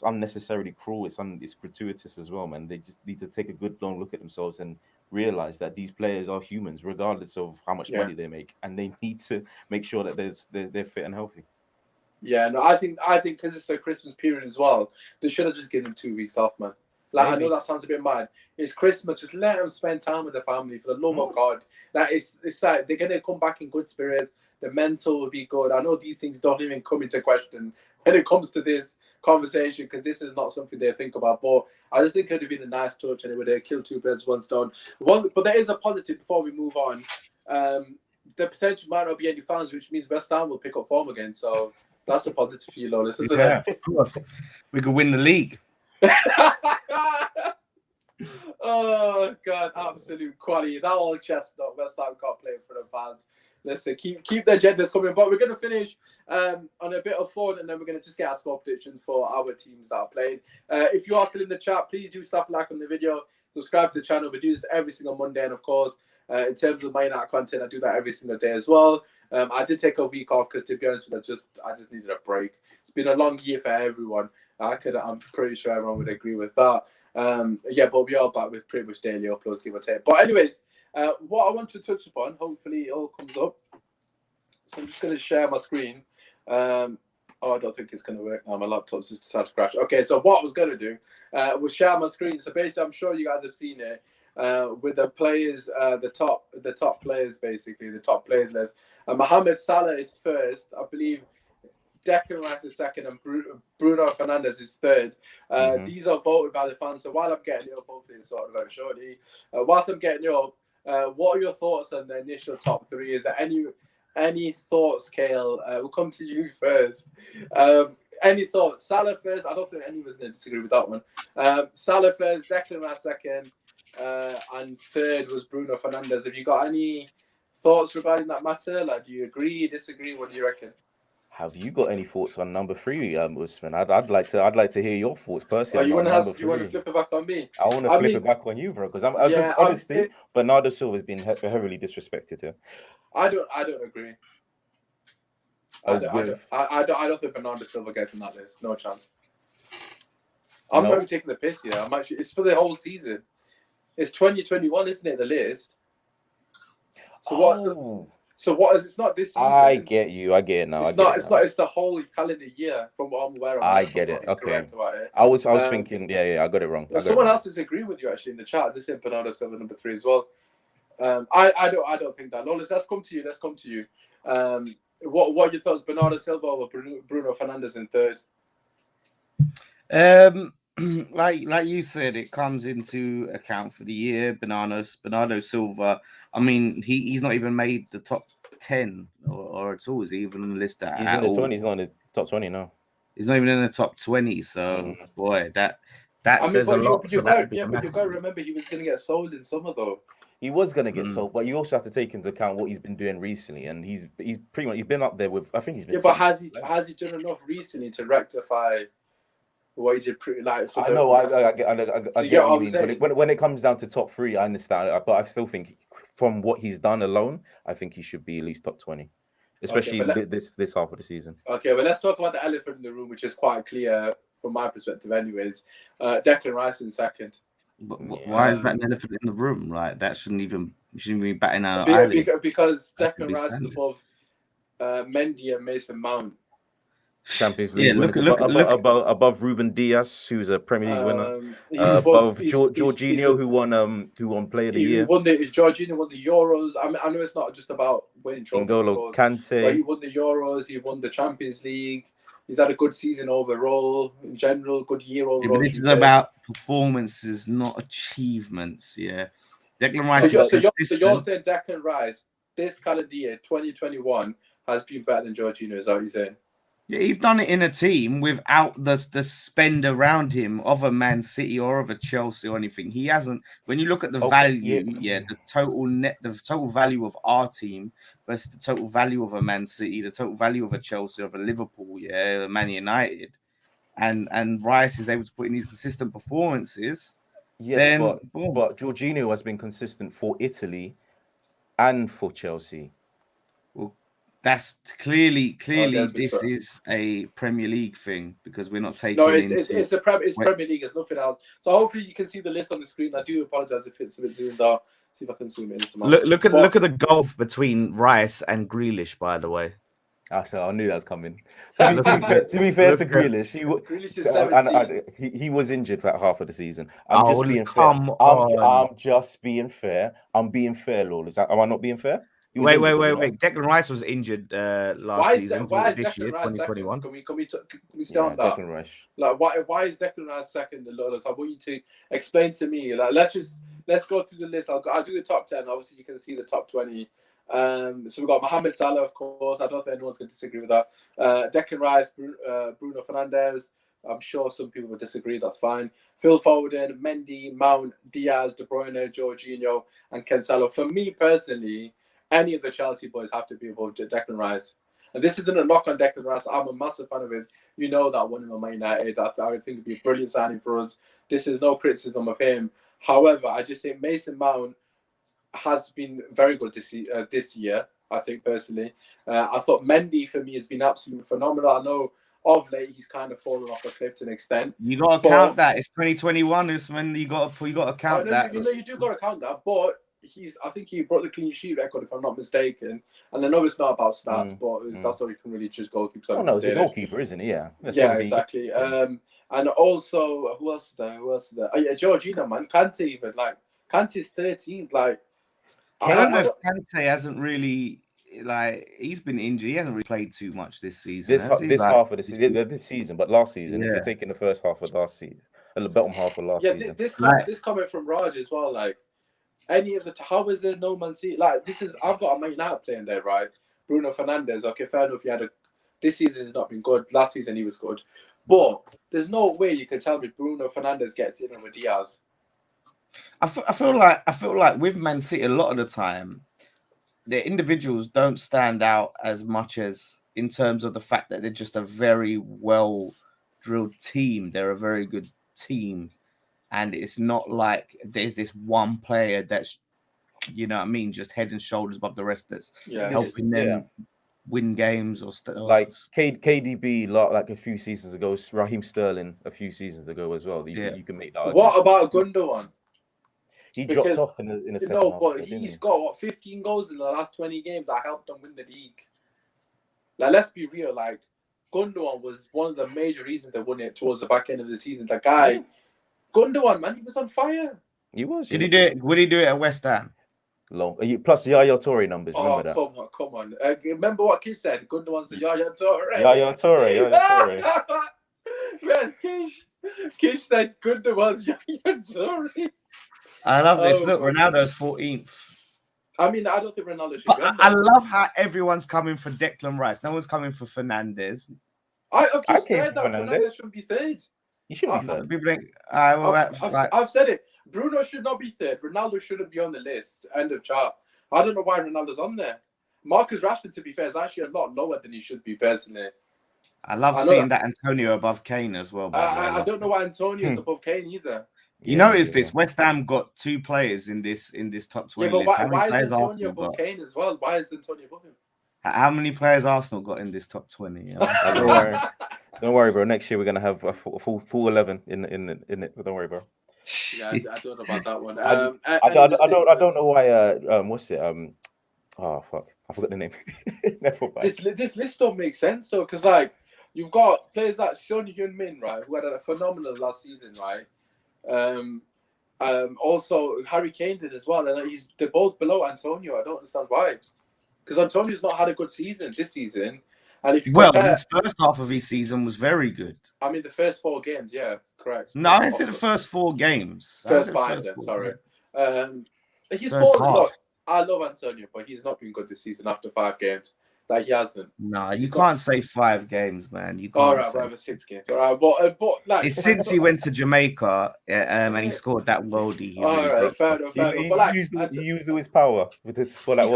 unnecessarily cruel. It's gratuitous as well, man. They just need to take a good long look at themselves and realize that these players are humans, regardless of how much money they make, and they need to make sure that they're fit and healthy. Yeah, no, I think because it's the Christmas period as well, they should have just given them 2 weeks off, man. Like, maybe. I know that sounds a bit mad. It's Christmas. Just let them spend time with the family, for the love of God. Like, it's like they're going to come back in good spirits. The mental will be good. I know these things don't even come into question when it comes to this conversation, because this is not something they think about. But I just think it would have been a nice touch, and it would have killed 2 birds with 1 stone. But there is a positive before we move on. The potential might not be any fans, which means West Ham will pick up form again. So that's a positive for you, Lawless, isn't it? Of course. We could win the league. Oh God, absolute quality. That old chestnut. West Ham can't play for the fans. Listen, keep the agendas coming. But we're going to finish on a bit of fun, and then we're going to just get our score predictions for our teams that are playing. If you are still in the chat, please do slap a like on the video, subscribe to the channel. We do this every single Monday, and of course, in terms of my United content, I do that every single day as well. I did take a week off because, to be honest with you, I just needed a break. It's been a long year for everyone. I'm pretty sure everyone would agree with that. But we are back with pretty much daily uploads, give or take. But anyways, what I want to touch upon, hopefully it all comes up. So I'm just going to share my screen. I don't think it's going to work now. My laptop's just decided to crash. Okay, so what I was going to do was share my screen. So basically, I'm sure you guys have seen it with the players, the top players, basically, the top players list. Mohamed Salah is first, I believe. Declan Rice is second, and Bruno Fernandes is third. These are voted by the fans. So while I'm getting it up, hopefully it's sorted out shortly. Whilst I'm getting it up, what are your thoughts on the initial top 3? Is there any thoughts, Kale? We'll come to you first. Any thoughts? Salah first. I don't think anyone's going to disagree with that one. Salah first, Declan Rice second, and third was Bruno Fernandes. Have you got any thoughts regarding that matter? Like, do you agree, disagree? What do you reckon? Have you got any thoughts on number 3, Usman? I'd like to hear your thoughts personally. You want to flip it back on me? I want to flip it back on you, bro, because honestly, Bernardo Silva's been heavily disrespected here. I don't agree. I don't think Bernardo Silva gets in that list. No chance. I'm not even taking the piss here. It's for the whole season. It's 2021, isn't it? The list. So what is? It's not this season. I get you. I get it now. It's the whole calendar year from what I'm aware of. I get it. Okay. I was thinking. Yeah. I got it wrong. Someone else is agreeing with you actually in the chat. This is Bernardo Silva number 3 as well. I don't think that. Lawless, let's come to you. What are your thoughts? Bernardo Silva or Bruno Fernandes in third? Like you said, it comes into account for the year. Bernardo Silva. I mean, he's not even made the top 10 or at all. Is he even on the list? He's in the 20. He's not in the top 20 now. He's not even in the top 20. So boy, that says a lot. You've got to remember he was going to get sold in summer though. He was going to get sold, but you also have to take into account what he's been doing recently, and he's pretty much been up there with. I think he's been. Yeah, but has he done enough recently to rectify what he did pretty like. For I know, I Masters. get Do you get what what you I'm mean. saying? But when it comes down to top 3, I understand. But I still think from what he's done alone, I think he should be at least top 20, especially this half of the season. Okay, but let's talk about the elephant in the room, which is quite clear from my perspective, anyways. Declan Rice in second. But why is that an elephant in the room? Like that shouldn't be batting out because Declan Rice is above Mendy and Mason Mount. Champions League winners above Ruben Diaz, who's a Premier League winner. Above Jorginho, who won Player of the Year. Jorginho won the Euros. I know it's not just about winning trophies. N'Golo Kante. But he won the Euros. He won the Champions League. He's had a good season overall. In general, good year overall. But this is about performances, not achievements. Yeah. Declan Rice. So you're saying Declan Rice this calendar year, 2021, has been better than Jorginho? Is that what you're saying? Yeah, he's done it in a team without the spend around him of a Man City or of a Chelsea or anything. He hasn't. When you look at the value, the total value of our team versus the total value of a Man City, the total value of a Chelsea, of a Liverpool, a Man United, and Rice is able to put in these consistent performances. Yes, but Jorginho has been consistent for Italy and for Chelsea. That's clearly this is a Premier League thing because we're not taking. No, it's Premier League. It's nothing else. So hopefully you can see the list on the screen. I do apologize if it's a bit zoomed out. See if I can zoom in. Look at the gulf between Rice and Grealish. By the way, I knew that was coming. To be fair to Grealish, he was injured for half of the season. I'm just being fair. I'm being fair, Lawless. Am I not being fair? Wait. Declan Rice was injured last season. This year, 2021. Can we stay on that? Declan Rice. Like, why is Declan Rice second? I want you to explain to me. Like, let's go through the list. I'll do the top 10. Obviously, you can see the top 20. So we've got Mohamed Salah, of course. I don't think anyone's going to disagree with that. Declan Rice, Bruno Fernandes. I'm sure some people would disagree. That's fine. Phil Foden, Mendy, Mount, Diaz, De Bruyne, Jorginho, and Cancelo. For me personally, any of the Chelsea boys have to be above Declan Rice. And this isn't a knock on Declan Rice. I'm a massive fan of his. You know that one in Man United. I think it'd be a brilliant signing for us. This is no criticism of him. However, I just think Mason Mount has been very good this year, I think, personally. I thought Mendy, for me, has been absolutely phenomenal. I know of late he's kind of fallen off a cliff to an extent. You got to count that. It's 2021. It's when you got to count that. You do got to count that. But I think he brought the clean sheet record, if I'm not mistaken. And I know it's not about stats, but that's all you can really just goalkeepers. Oh no, it's a goalkeeper, isn't he? Yeah. Exactly. And also, who else is there? Oh yeah, Jorginho, man. Kante even. Like, Kante's 13th. Like, I don't know if Kante hasn't really, he's been injured. He hasn't really played too much this season. This half of the season, this season, but last season, if you're taking the first half of last season, the bottom half of last season. This comment from Raj as well, like, any of the how is there no Man City? Like, I've got a Man United playing there, right? Bruno Fernandes. Okay, fair enough. This season has not been good. Last season he was good, but there's no way you can tell me Bruno Fernandes gets in with Diaz. I feel like with Man City a lot of the time, the individuals don't stand out as much as in terms of the fact that they're just a very well drilled team. They're a very good team. And it's not like there's this one player that's, you know what I mean, just head and shoulders above the rest that's helping them win games or like KDB, like a few seasons ago, Raheem Sterling a few seasons ago as well. You can make that argument. What about Gundogan? He dropped off in a second half. But he's got 15 goals in the last 20 games that helped them win the league. Like, let's be real. Like, Gundogan was one of the major reasons they won it towards the back end of the season. The guy. Gundogan, man, he was on fire. He was. Did he do it? Would he do it at West Ham? Long. Plus the Yaya Toure numbers. Remember that? Come on. Remember what Kish said? Gundogan's the Yaya Toure. Yaya Toure. Yes, Kish said Gundogan's Yaya Toure. I love this. Look, Ronaldo's 14th. I mean, I don't think Ronaldo should. But I love how everyone's coming for Declan Rice. No one's coming for Fernandes. I've said that Fernandes shouldn't be third. You shouldn't be third. I've said it. Bruno should not be third. Ronaldo shouldn't be on the list. End of chart. I don't know why Ronaldo's on there. Marcus Rashford, to be fair, is actually a lot lower than he should be, personally. I love I know seeing that Antonio above Kane as well. By the way, I don't know why Antonio is above Kane either. You notice this? West Ham got 2 players in this top 20 but list. why is Antonio above Kane as well? Why is Antonio above him? How many players Arsenal got in this top 20? Don't worry, bro. Next year we're gonna have a full 11 in it. Don't worry, bro. Yeah, I don't know about that one. I don't know why. What's it? Oh fuck, I forgot the name. This list don't make sense though, because like you've got players like Son Heung-min, right, who had a phenomenal last season, right? Also Harry Kane did as well, and they're both below Antonio. I don't understand why, because Antonio's not had a good season this season. And if you compare, his first half of his season was very good. I mean, the first 4 games, yeah, correct. No, I said the first 4 games. First 5, then. Sorry. He's look, I love Antonio, but he's not been good this season after 5 games. Like he hasn't. No, you can't say 5 games, man. You can't. All right, whatever, 6 games. All right, but like it's since he went to Jamaica, and he scored that worldie. All right, fair enough. But like, he used his power with his for that.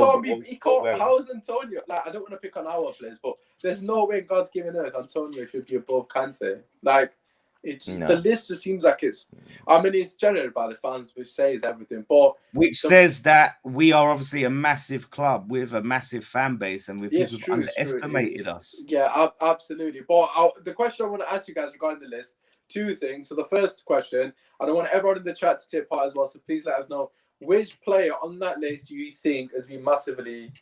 He can't. How is Antonio? Like, I don't want to pick on our players, but there's no way in God's given earth Antonio should be above Kante. Like, the list just seems like it's. I mean, it's generated by the fans, which says everything, but says that we are obviously a massive club with a massive fan base, and people who've underestimated us. Yeah, absolutely. But the question I want to ask you guys regarding the list, 2 things. So the first question, and I want everyone in the chat to take part as well. So please let us know which player on that list do you think has been massively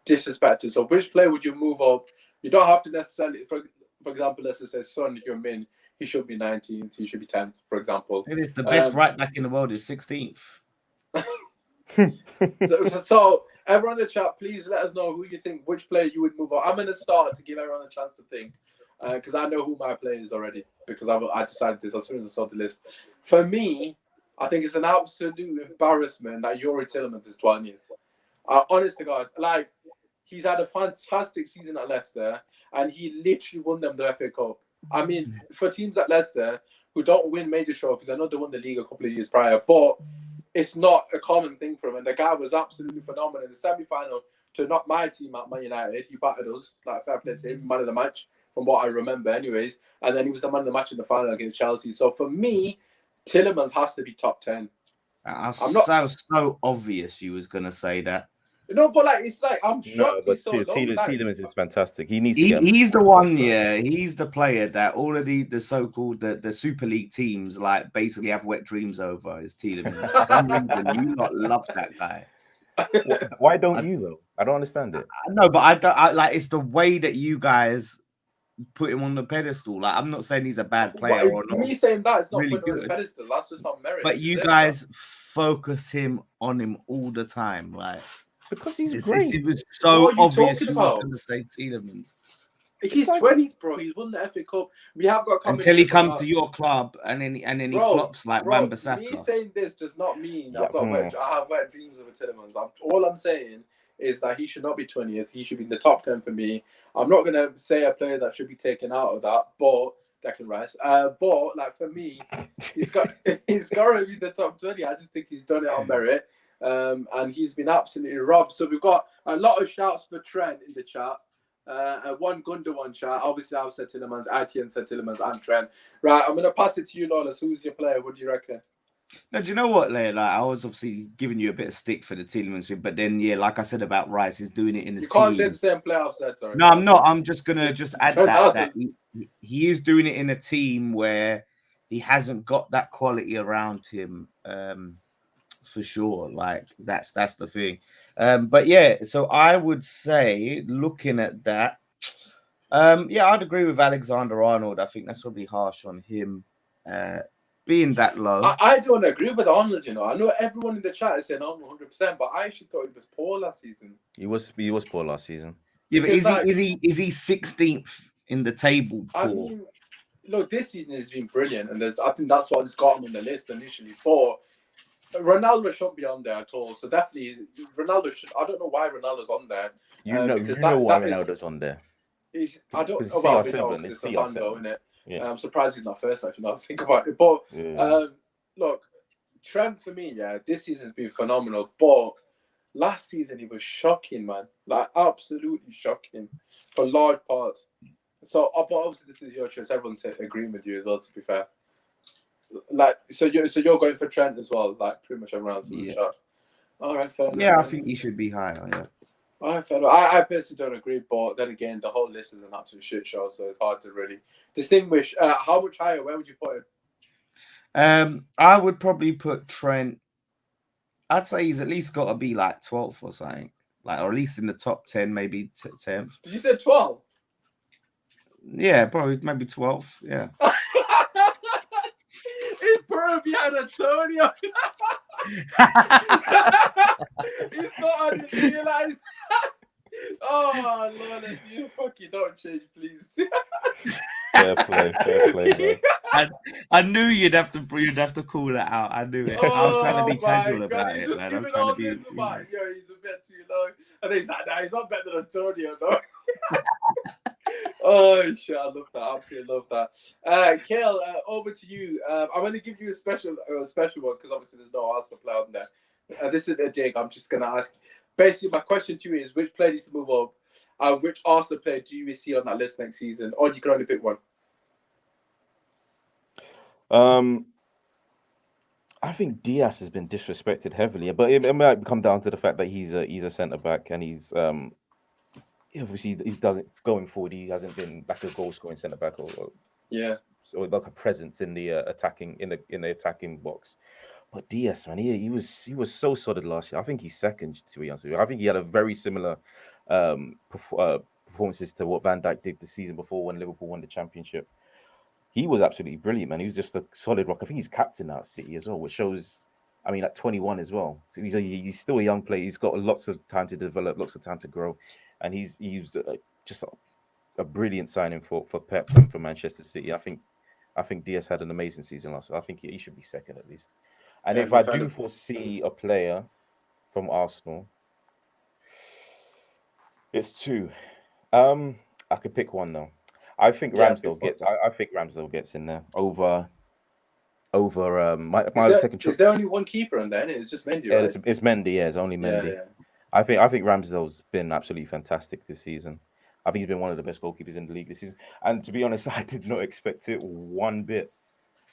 disrespected. So which player would you move up? You don't have to necessarily, for example, let's just say Son Heung-min. He should be 19th. He should be 10th, for example. It is the best right back in the world is 16th. so everyone in the chat, please let us know who you think, which player you would move on. I'm going to start to give everyone a chance to think, because I know who my player is already, because I decided this as soon as I saw the list. For me, I think it's an absolute embarrassment that Youri Tielemans is 20th. Honest to God, like, he's had a fantastic season at Leicester, and he literally won them the FA Cup. I mean, for teams like Leicester who don't win major trophies, I know they won the league a couple of years prior, but it's not a common thing for him. And the guy was absolutely phenomenal in the semi-final to knock my team at Man United. He battered us, like, fair play to him, man of the match, from what I remember anyways. And then he was the man of the match in the final against Chelsea. So for me, Tielemans has to be top 10. So obvious you was going to say that. No, but like it's like I'm shocked. But Tielemans is fantastic. He needs. He's the one. Yeah, he's the player that all of the so-called the Super League teams like basically have wet dreams over. Is Tielemans? For some reason, you not love that guy. Why don't you though? I don't understand it. No, but I don't. Like it's the way that you guys put him on the pedestal. Like I'm not saying he's a bad player or not. Me saying that it's not really putting him on the pedestal. That's just not merit. But you guys focus on him all the time, like. Because he's great. It was so obvious you were going to say Tielemans. He's 20th, bro. He's won the FA Cup. We have got until he comes to your club and then he flops like Wan-Bissaka. Me saying this does not mean I have wet dreams of a Tielemans. All I'm saying is that he should not be 20th. He should be in the top 10 for me. I'm not going to say a player that should be taken out of that, but Declan Rice. But like for me, he's got to be the top 20. I just think he's done it on merit. And he's been absolutely robbed. So we've got a lot of shouts for Trent in the chat. One Gundogan chat. Obviously, I've said Tielemans, Etienne said Tielemans, and Trent. Right, I'm going to pass it to you, Lawless. Who's your player? What do you reckon? No, do you know what, Leia? Like, I was obviously giving you a bit of stick for the Tielemans thing, but then, yeah, like I said about Rice, he's doing it in the team. You can't say the same player I've said, sorry. No, I'm not. I'm just going to add that he is doing it in a team where he hasn't got that quality around him. For sure, like that's the thing. But yeah, so I would say looking at that, I'd agree with Alexander-Arnold. I think that's probably harsh on him being that low. I don't agree with Arnold. You know, I know everyone in the chat is saying Arnold 100%, but I actually thought he was poor last season. He was poor last season. Yeah, but is he 16th in the table? Poor? I mean, look, this season has been brilliant, and I think that's what has got him on the list initially. But Ronaldo shouldn't be on there at all. So definitely, Ronaldo should. I don't know why Ronaldo's on there. You know why Ronaldo's on there. I don't know about it. It's a Handball, isn't it? Yeah. I'm surprised he's not first. Actually, now I think about it. But look, Trent for me, this season's been phenomenal. But last season he was shocking, man. Like absolutely shocking for large parts. So, but obviously, this is your choice. Everyone's agreeing with you as well. To be fair, like, so you're going for Trent as well. Like, pretty much everyone else in the shot. All right, fair enough. Yeah, I think he should be higher. Yeah. All right, fair enough. I personally don't agree, but then again, the whole list is an absolute shit show, so it's hard to really distinguish. How much higher? Where would you put him? I would probably put Trent. I'd say he's at least got to be like 12th or something, like, or at least in the top 10, maybe 10th. Did you say 12? Yeah, probably maybe 12th. Yeah. He's probably behind Antonio. He thought I didn't realize. Oh, Lawless, you fucking don't change, please. Fair play, bro. I knew you'd have to call that out. I knew it. I was trying to be casual about he's it, just man. I'm giving trying all to be. this about, he's a bit too low. And he's like, nah, he's not better than Antonio, though. Oh, shit, I love that. Absolutely love that. Cahil, over to you. I'm going to give you a special one because obviously there's no Arsenal player on there. This is a dig. I'm just going to ask. Basically, my question to you is, which player needs to move up? Which Arsenal player do you see on that list next season? Or you can only pick one. I think Diaz has been disrespected heavily, but it might come down to the fact that he's a centre back and he's obviously he doesn't going forward. He hasn't been like a goal scoring centre back or like a presence in the attacking box. But Diaz, man, he was so solid last year. I think he's second, to be honest with you. I think he had a very similar performances to what Van Dijk did the season before when Liverpool won the championship. He was absolutely brilliant, man. He was just a solid rock. I think he's captain now at City as well, which shows. I mean, at 21 as well. So he's still a young player. He's got lots of time to develop, lots of time to grow, and he's just a brilliant signing for Pep and for Manchester City. I think Diaz had an amazing season last year. I think he should be second at least. And if I do foresee a player from Arsenal, it's two. I could pick one now. I think Ramsdale gets. I think Ramsdale gets in there over my second choice. Is there only one keeper in there? It's just Mendy, right? It's Mendy. Yeah, it's only Mendy. Yeah. I think Ramsdale's been absolutely fantastic this season. I think he's been one of the best goalkeepers in the league this season. And to be honest, I did not expect it one bit.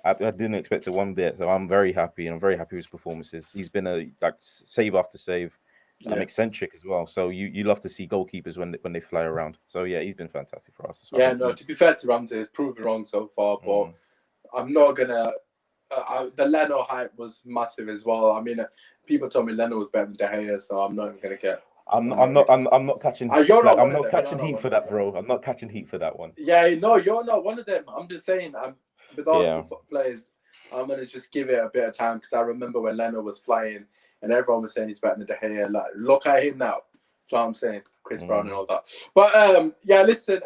I didn't expect it one bit. So I'm very happy, and I'm very happy with his performances. He's been a save after save. I'm eccentric as well, so you love to see goalkeepers when they fly around. So yeah, he's been fantastic for us as well. Yeah, no, to be fair to Ramsey, he's proven wrong so far, but I'm not gonna. The Leno hype was massive as well. I mean, people told me Leno was better than De Gea, so I'm not even gonna get. I'm not catching. I'm not catching heat for that, bro. I'm not catching heat for that one. Yeah, no, you're not one of them. I'm just saying, with Arsenal players, I'm gonna just give it a bit of time because I remember when Leno was flying. And everyone was saying he's better than De Gea. Like, look at him now. Do you know what I'm saying? Chris Brown and all that. But, listen.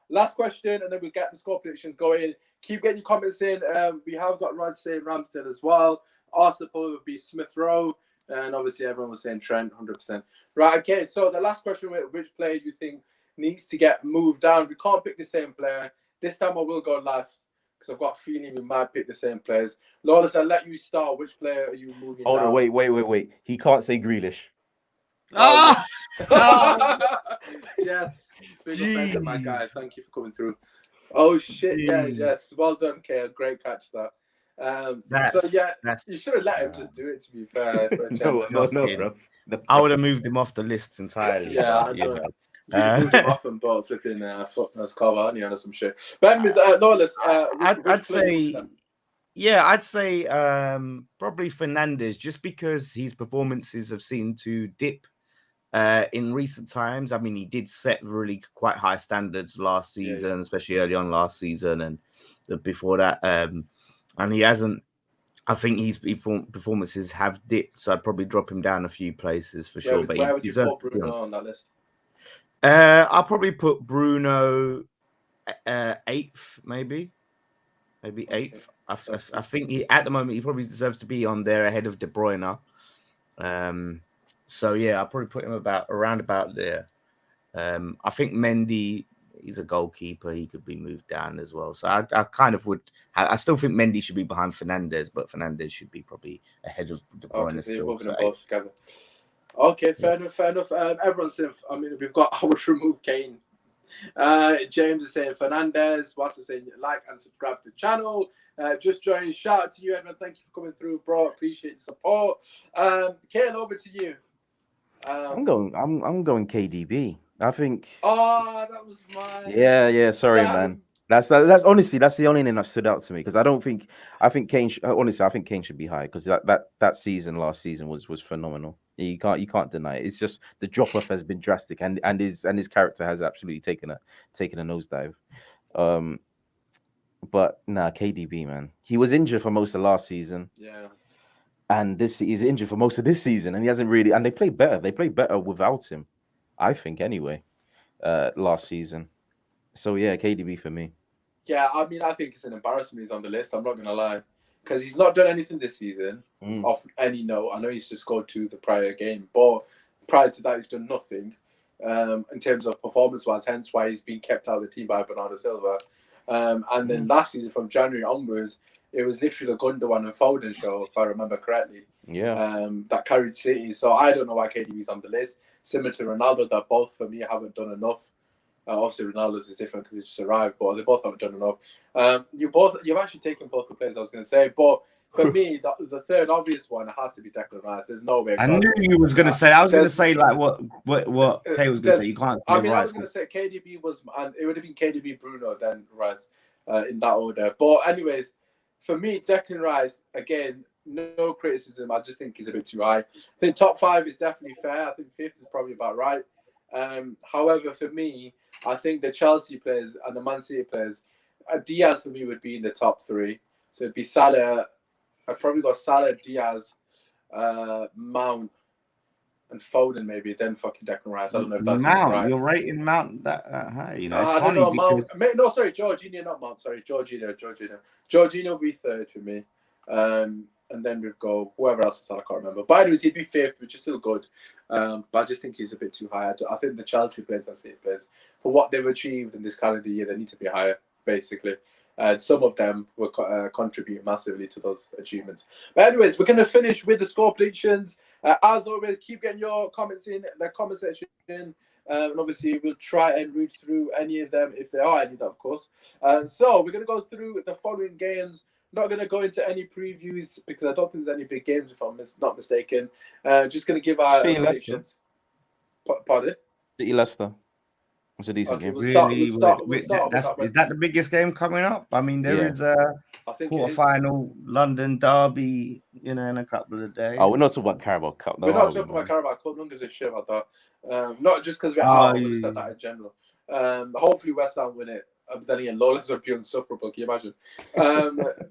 Last question, and then we'll get the score predictions going. Keep getting your comments in. We have got Rod saying Ramsdale as well. Arsenal would be Smith Rowe. And obviously, everyone was saying Trent, 100%. Right, okay. So, the last question, which player do you think needs to get moved down? We can't pick the same player. This time, I will go last. Because I've got a feeling we might pick the same players. Lawless, I'll let you start. Which player are you moving down? Oh, wait. He can't say Grealish. Oh! Yes. Big offender, my guy. Thank you for coming through. Oh, shit. Yes. Well done, Cahil. Great catch, that. You should have let him just do it, to be fair. No, bro. I would have moved him off the list entirely. Yeah, I know. You moved him off and bought flipping as Cavani or some shit. But Lawless, I'd say probably Fernandes, just because his performances have seemed to dip in recent times. I mean, he did set really quite high standards last season, especially early on last season and before that. And he hasn't. I think his performances have dipped, so I'd probably drop him down a few places for sure. But where would you put Bruno on that list? I'll probably put Bruno 8th, maybe 8th. I think at the moment he probably deserves to be on there ahead of De Bruyne. So yeah, I'll probably put him around about there. I think Mendy, he's a goalkeeper. He could be moved down as well. So I kind of would. I still think Mendy should be behind Fernandes, but Fernandes should be probably ahead of De Bruyne. Okay, so you're moving them both together. Okay, fair enough. Everyone's in. I mean, we've got. I would remove Kane. James is saying Fernandez. What's saying like and subscribe to the channel. Just join. Shout out to you, everyone. Thank you for coming through, bro. Appreciate the support. Kane, over to you. I'm going KDB. I think. Oh, that was mine. Yeah. Sorry, man. That's honestly that's the only thing that stood out to me because I think Kane. Honestly, I think Kane should be high because that season last season was phenomenal. You can't deny it. It's just the drop off has been drastic and his character has absolutely taken a nosedive. But nah, KDB, man. He was injured for most of last season. Yeah. And he's injured for most of this season, and he hasn't really. And they played better. They played better without him, I think. Anyway, last season. So yeah, KDB for me. Yeah, I mean, I think it's an embarrassment he's on the list. I'm not gonna lie, because he's not done anything this season off any note. I know he's just scored 2 the prior game, but prior to that, he's done nothing in terms of performance-wise. Hence why he's been kept out of the team by Bernardo Silva. And then last season, from January onwards, it was literally the Gundogan and Foden show, if I remember correctly. Yeah. That carried City. So I don't know why KDB's on the list. Similar to Ronaldo, that both for me haven't done enough. Obviously, Ronaldo's is different because he just arrived, but they both haven't done enough. You've actually taken both the players I was going to say, but for me, the third obvious one has to be Declan Rice. There's no way. I knew you was going to say. I was going to say like what Kay was going to say. You can't say Rice. I was going to say KDB was, and it would have been KDB, Bruno, then Rice, in that order. But anyways, for me, Declan Rice again. No criticism. I just think he's a bit too high. I think top 5 is definitely fair. I think 5th is probably about right. However, for me, I think the Chelsea players and the Man City players, Diaz for me would be in the top 3. So it'd be Salah. I've probably got Salah, Diaz, Mount, and Foden maybe. Then fucking Declan Rice. I don't know if that's Mount. Right. You're rating Mount that high. You know, it's I funny don't know. because... Mount. No, sorry, Jorginho, not Mount. Sorry, Jorginho. Jorginho will be 3rd for me. And then we'd go whoever else is on, I can't remember. But anyways, he'd be 5th, which is still good. But I just think he's a bit too high. I think the Chelsea players and City players, for what they've achieved in this calendar year, they need to be higher, basically. And some of them will contribute massively to those achievements. But anyways, we're going to finish with the score predictions. As always, keep getting your comments in the comment section. And obviously, we'll try and read through any of them, if there are any, of course. So we're going to go through the following games. Not going to go into any previews because I don't think there's any big games, if I'm not mistaken. Just going to give our predictions. Pardon? City Leicester. It's a decent game. We'll start is that the biggest game coming up? I mean, there is a quarterfinal London derby, in a couple of days. Oh, we're not talking about Carabao Cup. We're not talking about Carabao Cup. No one gives a shit about that. Not just because we're out. I said that in general. Hopefully, West Ham win it. Then again, Lawless would be insufferable. Can you imagine?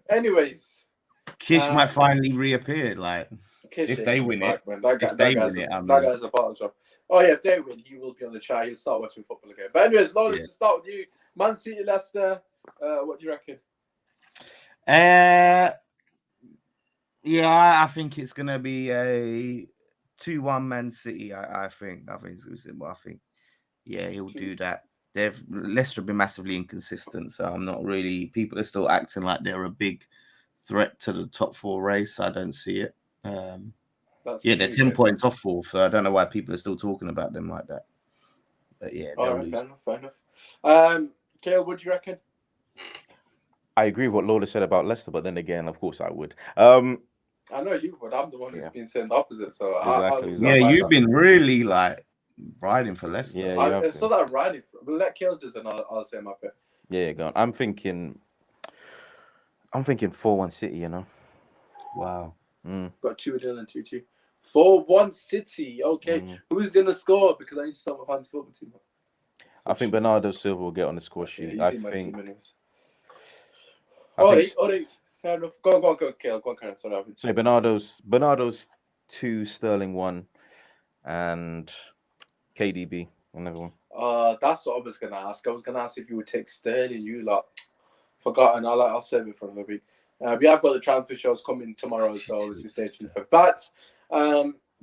Anyways, Kish might finally reappear. If they win it, that guy's a bottle job. Oh yeah, if they win, he will be on the chat. He'll start watching football again. But anyways, Lawless, we'll start with you. Man City, Leicester. What do you reckon? I think it's gonna be a 2-1 Man City. I think he'll do that. Leicester have been massively inconsistent, so I'm not really. People are still acting like they're a big threat to the top 4 race. I don't see it. They're 10 points off 4th, so I don't know why people are still talking about them like that. But yeah, fair enough. Kale, what do you reckon? I agree with what Lawless said about Leicester, but then again, of course, I would. I know you would. I'm the one who's been saying the opposite. So exactly. You've been really riding for Leicester. Yeah, it's not that I'm riding for. We'll let Kale do it, and I'll say my pick. Yeah, go on. I'm thinking 4-1 City. Wow. Got 2-0 and 2-2. 4-1 City. Okay. Who's gonna score? Because I need to start my fantasy football team. I think Bernardo Silva will get on the score sheet. I think. Fair enough. Go on, Kale. Go on, Karen. Sorry. So Bernardo's 2, Sterling 1, and KDB another one. That's what I was gonna ask. I was gonna ask if you would take Sterling. You lot forgotten. I'll save it for another week. We have got the transfer shows coming tomorrow, so obviously stay tuned for that.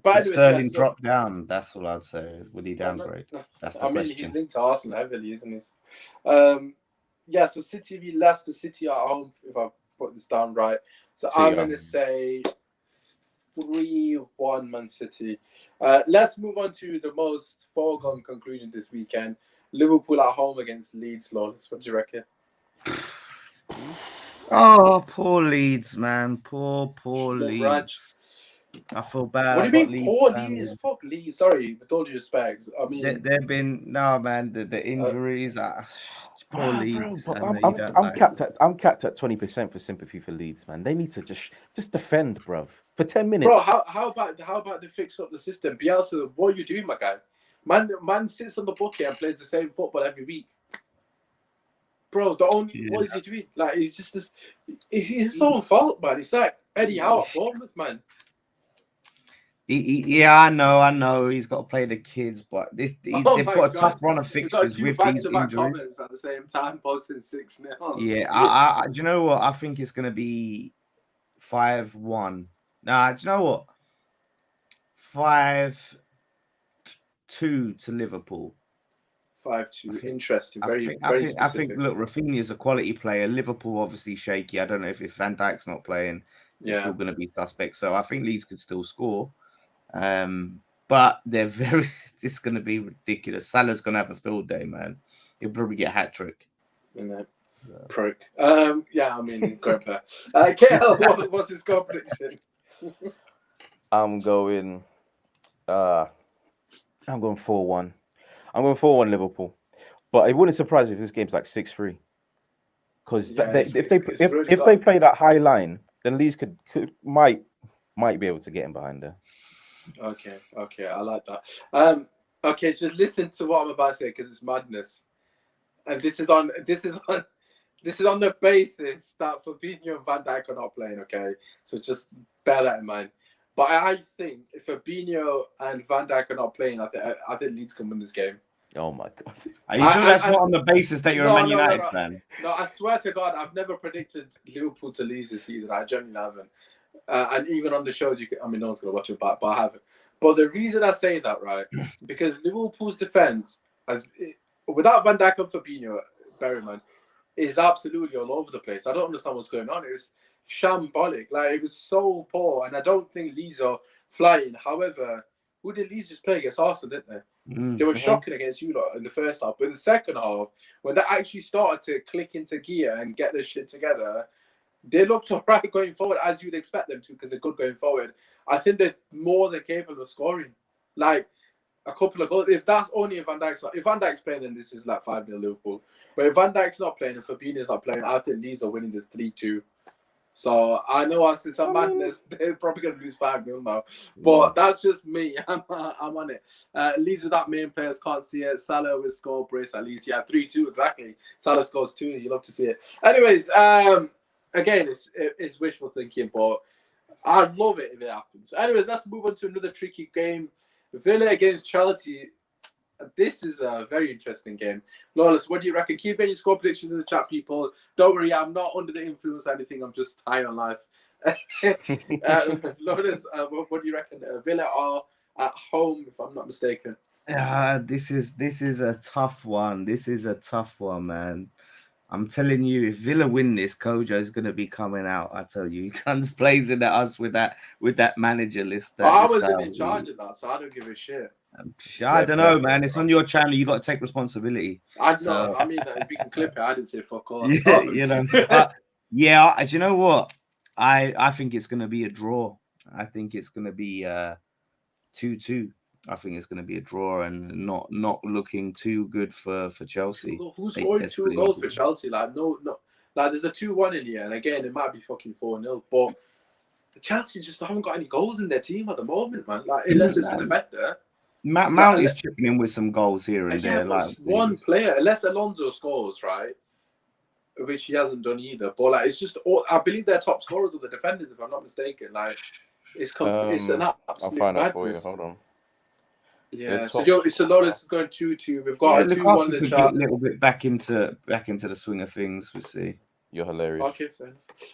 But Sterling dropped down. That's all I'd say. Would he downgrade? That's the question. He's linked to Arsenal heavily, isn't he? So City v Leicester. City at home, if I put this down right. So I'm going to say 3-1 Man City. Let's move on to the most foregone conclusion this weekend. Liverpool at home against Leeds. Lawless, what do you reckon? Oh, poor Leeds, man. Poor Raj. Leeds. I feel bad. What do I you got mean, Leeds poor family. Leeds? Fuck Leeds. Sorry, with all due respect. I mean, They've been man. The injuries. Poor Leeds. Bro, I know you don't like. I'm capped at 20% for sympathy for Leeds, man. They need to just defend, bro, for 10 minutes. bro, how about they fix up the system? Bielsa, what are you doing, my guy? Man sits on the bucket and plays the same football every week. Bro, what is he doing? Like, he's just this. It's his own fault, man. It's like Eddie Howe at Bournemouth, man. Yeah, I know. He's got to play the kids, but they've got a tough run of fixtures with these injuries. At the same time, posting 6-0. Yeah, I do you know what? I think it's going to be 5-1. Nah, do you know what? 5-2 to Liverpool. 5-2. Interesting. I think. Look, Rafinha's a quality player. Liverpool obviously shaky. I don't know if Van Dijk's not playing, they're still going to be suspect. So I think Leeds could still score. But they're it's going to be ridiculous. Salah's going to have a field day, man. He'll probably get a hat trick. Prick. Yeah, I mean, great player. KL, what's his score prediction? I'm going 4-1. I'm going 4-1 Liverpool. But it wouldn't surprise me if this game's like 6-3. Because if they play that high line, then Leeds might be able to get him behind there. Okay, I like that. Okay, just listen to what I'm about to say because it's madness, and this is on the basis that Fabinho and Van Dijk are not playing. Okay, so just bear that in mind. But I think if Fabinho and Van Dijk are not playing, I think Leeds can win this game. Oh my God! Are you sure that's not on the basis that you're a Man United fan? No, I swear to God, I've never predicted Liverpool to lose this season. I genuinely haven't. And even on the shows, no one's gonna watch it back, but I haven't. But the reason I say that, right, because Liverpool's defense, without Van Dijk and Fabinho, bear in mind, is absolutely all over the place. I don't understand what's going on. It was shambolic. Like, it was so poor, and I don't think Leeds are flying. However, who did Leeds just play against Arsenal, didn't they? They were shocking against you lot in the first half. But in the second half, when they actually started to click into gear and get their shit together, they looked all right going forward, as you'd expect them to, because they're good going forward. I think they're more than capable of scoring. Like, a couple of goals. If that's only if Van Dijk's playing, then this is like 5-0 Liverpool. But if Van Dijk's not playing and Fabinho's not playing, I think Leeds are winning this 3-2. So I know as it's a madness, they're probably going to lose 5-0 now. But that's just me. I'm on it. Leeds without main players, can't see it. Salah will score brace at least. Yeah, 3-2, exactly. Salah scores 2. You love to see it. Anyways, again, it's wishful thinking, but I'd love it if it happens. Anyways, let's move on to another tricky game. Villa against Chelsea. This is a very interesting game. Lawless, what do you reckon? Keep any score predictions in the chat, people. Don't worry, I'm not under the influence or anything. I'm just high on life. Lawless, what do you reckon? Villa are at home, if I'm not mistaken. This is a tough one. This is a tough one, man. I'm telling you, if Villa win this, Kojo is going to be coming out. I tell you, he comes blazing at us with that manager list. I wasn't in charge of that, so I don't give a shit. I don't know, man. It's on your channel. You got to take responsibility. I know. I mean, if you can clip it, I didn't say fuck off. Yeah, you know. Yeah, do you know what? I think it's going to be a draw. I think it's going to be 2-2. I think it's going to be a draw and not looking too good for Chelsea. Who's scoring 2 goals for Chelsea? Like, no. Like, there's a 2-1 in here, and again, it might be fucking 4-0. But Chelsea just haven't got any goals in their team at the moment, man. Like, unless it's a defender. Mount is chipping in with some goals here and there. Like one player, unless Alonso scores, right? Which he hasn't done either. But like, it's just I believe their top scorers are the defenders, if I'm not mistaken. Like, it's an absolute I'll find madness. out for you. Hold on. Yeah, so Lawless is going 2-2. We've got a 2-1 in the chat. A little bit back into the swing of things. We'll see. You're hilarious. Okay, fair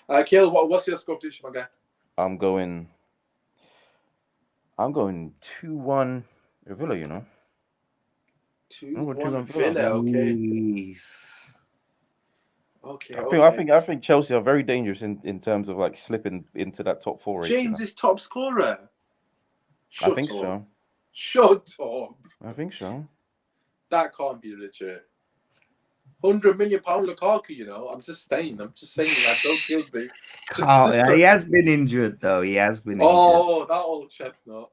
enough. Kiel, what's your score prediction, my guy? I'm going 2-1 Villa. You know. 2-1 Villa. Okay. Okay. I think Chelsea are very dangerous in terms of like slipping into that top 4 race. James is top scorer. I think so. Shut up. I think so. That can't be legit. £100 million Lukaku, you know. I'm just saying. Like, don't kill me. He has been injured, though. He has been injured. Oh, that old chestnut.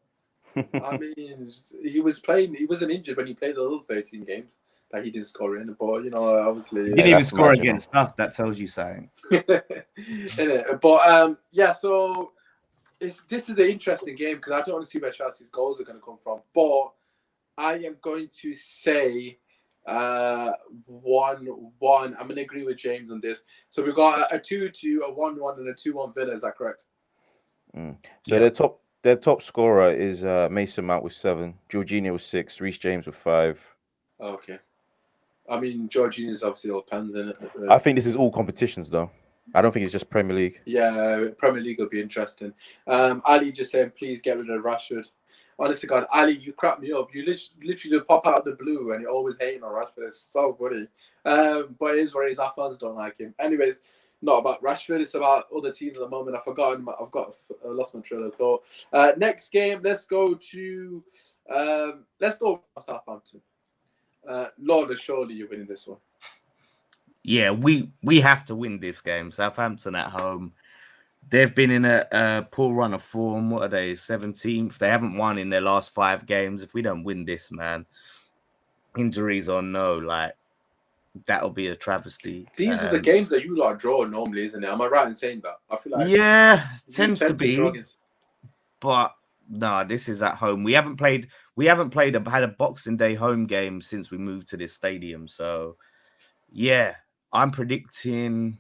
I mean, he wasn't injured when he played the other 13 games that he didn't score in. But, you know, obviously... He didn't even score against us. That tells you something. But, yeah, so this is an interesting game because I don't want to see where Chelsea's goals are going to come from. But I am going to say 1-1. I'm going to agree with James on this. So we've got a 2-2, a 1-1, and a 2-1 Villa. Is that correct? So their top scorer is Mason Mount with 7, Jorginho with 6, Reece James with 5. Okay. I mean, Jorginho's obviously all pens in it. I think this is all competitions, though. I don't think it's just Premier League. Yeah, Premier League will be interesting. Ali just saying, please get rid of Rashford. Honestly, God, Ali, you crap me up. You literally pop out of the blue and you're always hating on Rashford. It's so funny. But it is what it is. Our fans don't like him. Anyways, not about Rashford. It's about other teams at the moment. I lost my trail of thought. Next game, let's go Southampton. Lawless, surely you're winning this one. Yeah, we have to win this game. Southampton at home. They've been in a poor run of form. What are they? 17th. They haven't won in their last 5 games. If we don't win this, man, injuries or no, like that'll be a travesty. These are the games that you lot draw normally, isn't it? Am I right in saying that? I feel like tends to be. But no, this is at home. We haven't had a Boxing Day home game since we moved to this stadium. So yeah, I'm predicting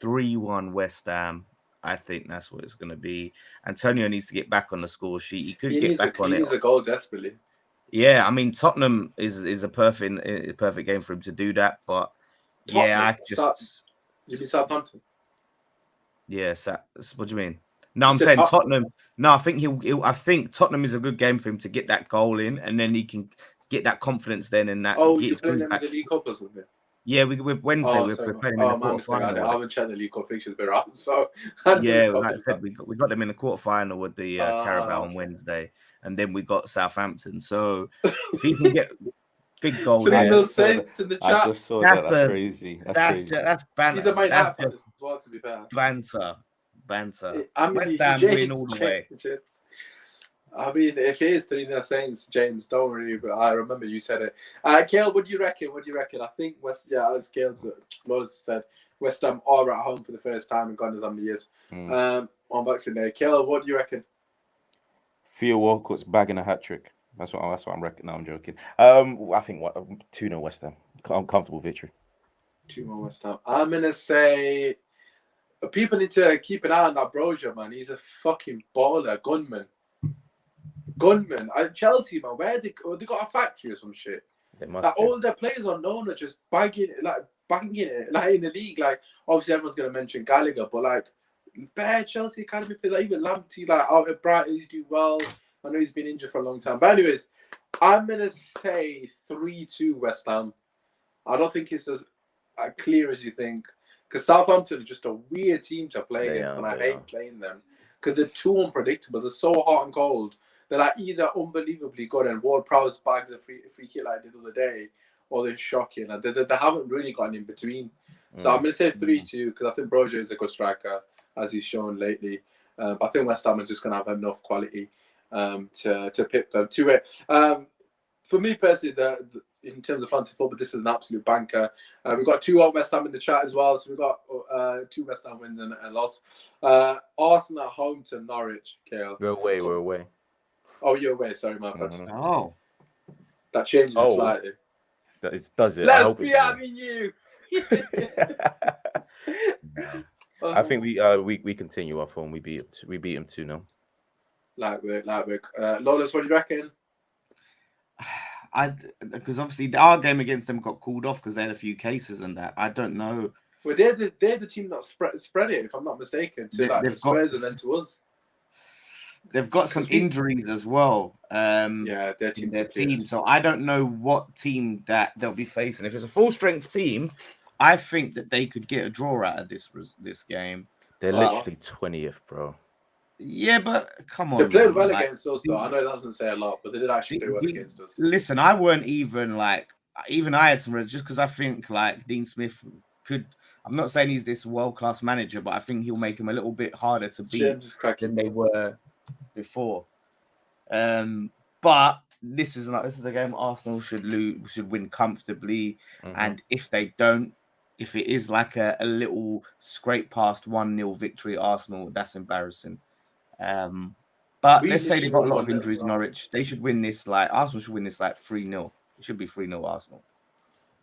3-1 West Ham. I think that's what it's going to be. Antonio needs to get back on the score sheet. He get back on it. He needs a goal desperately. Yeah, I mean Tottenham is a perfect game for him to do that. But Tottenham, yeah, you mean Southampton? Yeah, what do you mean? No, I'm saying Tottenham. No, I think I think Tottenham is a good game for him to get that goal in, and then he can get that confidence then. And that. Oh, you're playing them in the League Cup or something? Yeah, we're Wednesday. We're playing them in the quarterfinal. I haven't checked the League Cup fixtures very often, so yeah, like I said, we got them in the quarterfinal with the Carabao on Wednesday, and then we got Southampton. So if he can get big goal, 3-0 Saints in the chat. I just saw that. That's crazy. That's banter. He's a Man United fan as well, to be fair. Banter. I mean, West Ham win all the way. I mean, if it is 3-0 Saints, James, don't worry. But I remember you said it. Kale, what do you reckon? I think as Kale said, West Ham are at home for the first time in God knows how many years. On Boxing Day. Kale, what do you reckon? Theo Walcott's bagging a hat trick. That's what I'm reckoning. No, I'm joking. I think 2-0 West Ham. Comfortable victory. 2-0 West Ham. I'm gonna say people need to keep an eye on that Brozier, man. He's a fucking baller, gunman. Chelsea, man, where they got a factory or some shit. They must. Like, all their players on loan are just banging it like in the league. Like obviously everyone's gonna mention Gallagher, but like bare Chelsea academy players, like even Lamptey, like out at Brighton, he's doing well. I know he's been injured for a long time, but anyways, I'm gonna say 3-2 West Ham. I don't think it's as clear as you think, because Southampton are just a weird team to play against, and I hate playing them because they're too unpredictable. They're so hot and cold. They're like either unbelievably good and Ward-Prowse bags a free kick like they did the other day, or they're shocking. And they haven't really gotten in between. So I'm going to say 3-2 because I think Brozier is a good striker, as he's shown lately. But I think West Ham are just going to have enough quality to pip them to it. For me personally, in terms of fantasy football, this is an absolute banker. We've got 2 West Ham in the chat as well. So we've got 2 West Ham wins and a loss. Arsenal at home to Norwich, Kale. We're away. Oh, you're away. Sorry, my bad. Oh. That changes slightly. Does it? Let's be having you. I think we continue our form. We beat him 2-0. Light work. Lawless, what do you reckon? Because obviously our game against them got called off because they had a few cases and that. I don't know. Well, they're the team that spread it, if I'm not mistaken, to the Spurs and then to us. They've got some injuries as well. Their team. So I don't know what team that they'll be facing. If it's a full strength team, I think that they could get a draw out of this game. They're literally 20th, bro. Yeah, but come on. They played well against us, though. I know it doesn't say a lot, but they did actually play well against us. Listen, I weren't even like even I had some red just because I think like Dean Smith could. I'm not saying he's this world-class manager, but I think he'll make him a little bit harder to beat than they were before. But this is a game Arsenal should win comfortably, and if they don't, if it is like a little scrape past 1-0 victory, Arsenal, that's embarrassing. But let's say they've got a lot of injuries. Norwich, they should win this. Like Arsenal should win this like 3-0. It should be 3-0 Arsenal.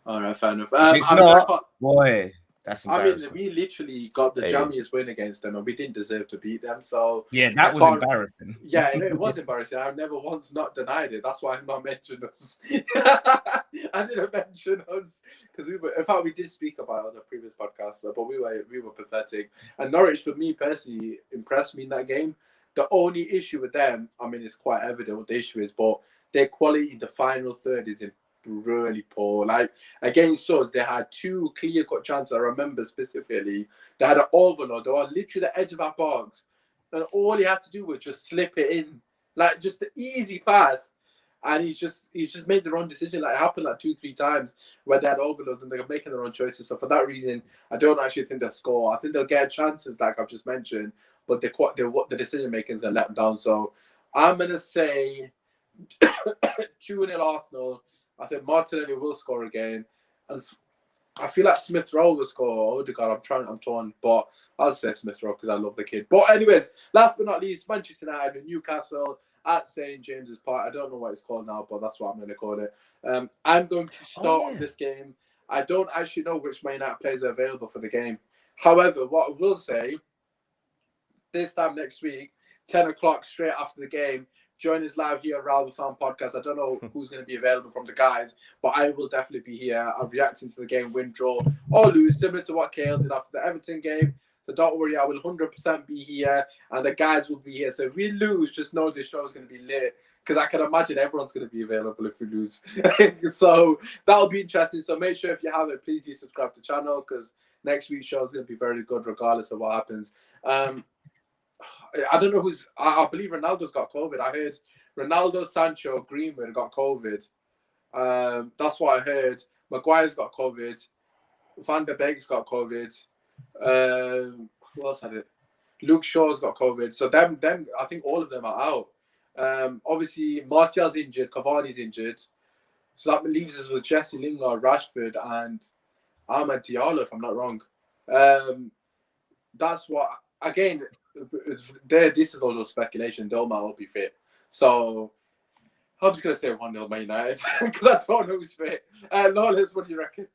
All right, fair enough. It's not, boy. That's embarrassing. I mean, we literally got the jammiest win against them, and we didn't deserve to beat them. So yeah, that was embarrassing. Yeah, it was embarrassing. I've never once not denied it. That's why I'm not mentioning us. I didn't mention us because in fact, we did speak about it on the previous podcast, but we were pathetic. And Norwich, for me personally, impressed me in that game. The only issue with them, I mean, it's quite evident what the issue is, but their quality in the final third is really poor. Like against us, they had 2 clear-cut chances. I remember specifically. They had an overload. They were literally the edge of our box, and all he had to do was just slip it in, like just the easy pass. And he's just made the wrong decision. Like it happened like 2-3 times where they had overloads and they're making their own choices. So for that reason, I don't actually think they'll score. I think they'll get chances, like I've just mentioned, but the decision making is gonna let them down. So I'm gonna say 2-0 Arsenal. I think Martinelli will score again, and I feel like Smith Rowe will score. Odegaard, I'm torn, but I'll say Smith Rowe because I love the kid. But anyways, last but not least, Manchester United and Newcastle at St James's Park. I don't know what it's called now, but that's what I'm going to call it. I'm going to start this game. I don't actually know which Man United players are available for the game. However, what I will say, this time next week, 10 o'clock straight after the game, join us live here at Real Fan Podcast. I don't know who's going to be available from the guys, but I will definitely be here. I'm reacting to the game, win, draw, or lose, similar to what Cahil did after the Everton game. So don't worry, I will 100% be here, and the guys will be here. So if we lose, just know this show is going to be lit, because I can imagine everyone's going to be available if we lose. So that'll be interesting. So make sure if you haven't, please do subscribe to the channel, because next week's show is going to be very good regardless of what happens. I don't know who's. I believe Ronaldo's got COVID. I heard Ronaldo, Sancho, Greenwood got COVID. That's what I heard. Maguire's got COVID. Van der Beek's got COVID. Who else had it? Luke Shaw's got COVID. So them. I think all of them are out. Obviously, Martial's injured. Cavani's injured. So that leaves us with Jesse Lingard, Rashford, and Ahmed Diallo, if I'm not wrong. That's what. Again, this is all those speculation. Dolma will be fit. So I'm just going to say 1-0 Man United because I don't know who's fit. Lawless, what do you reckon?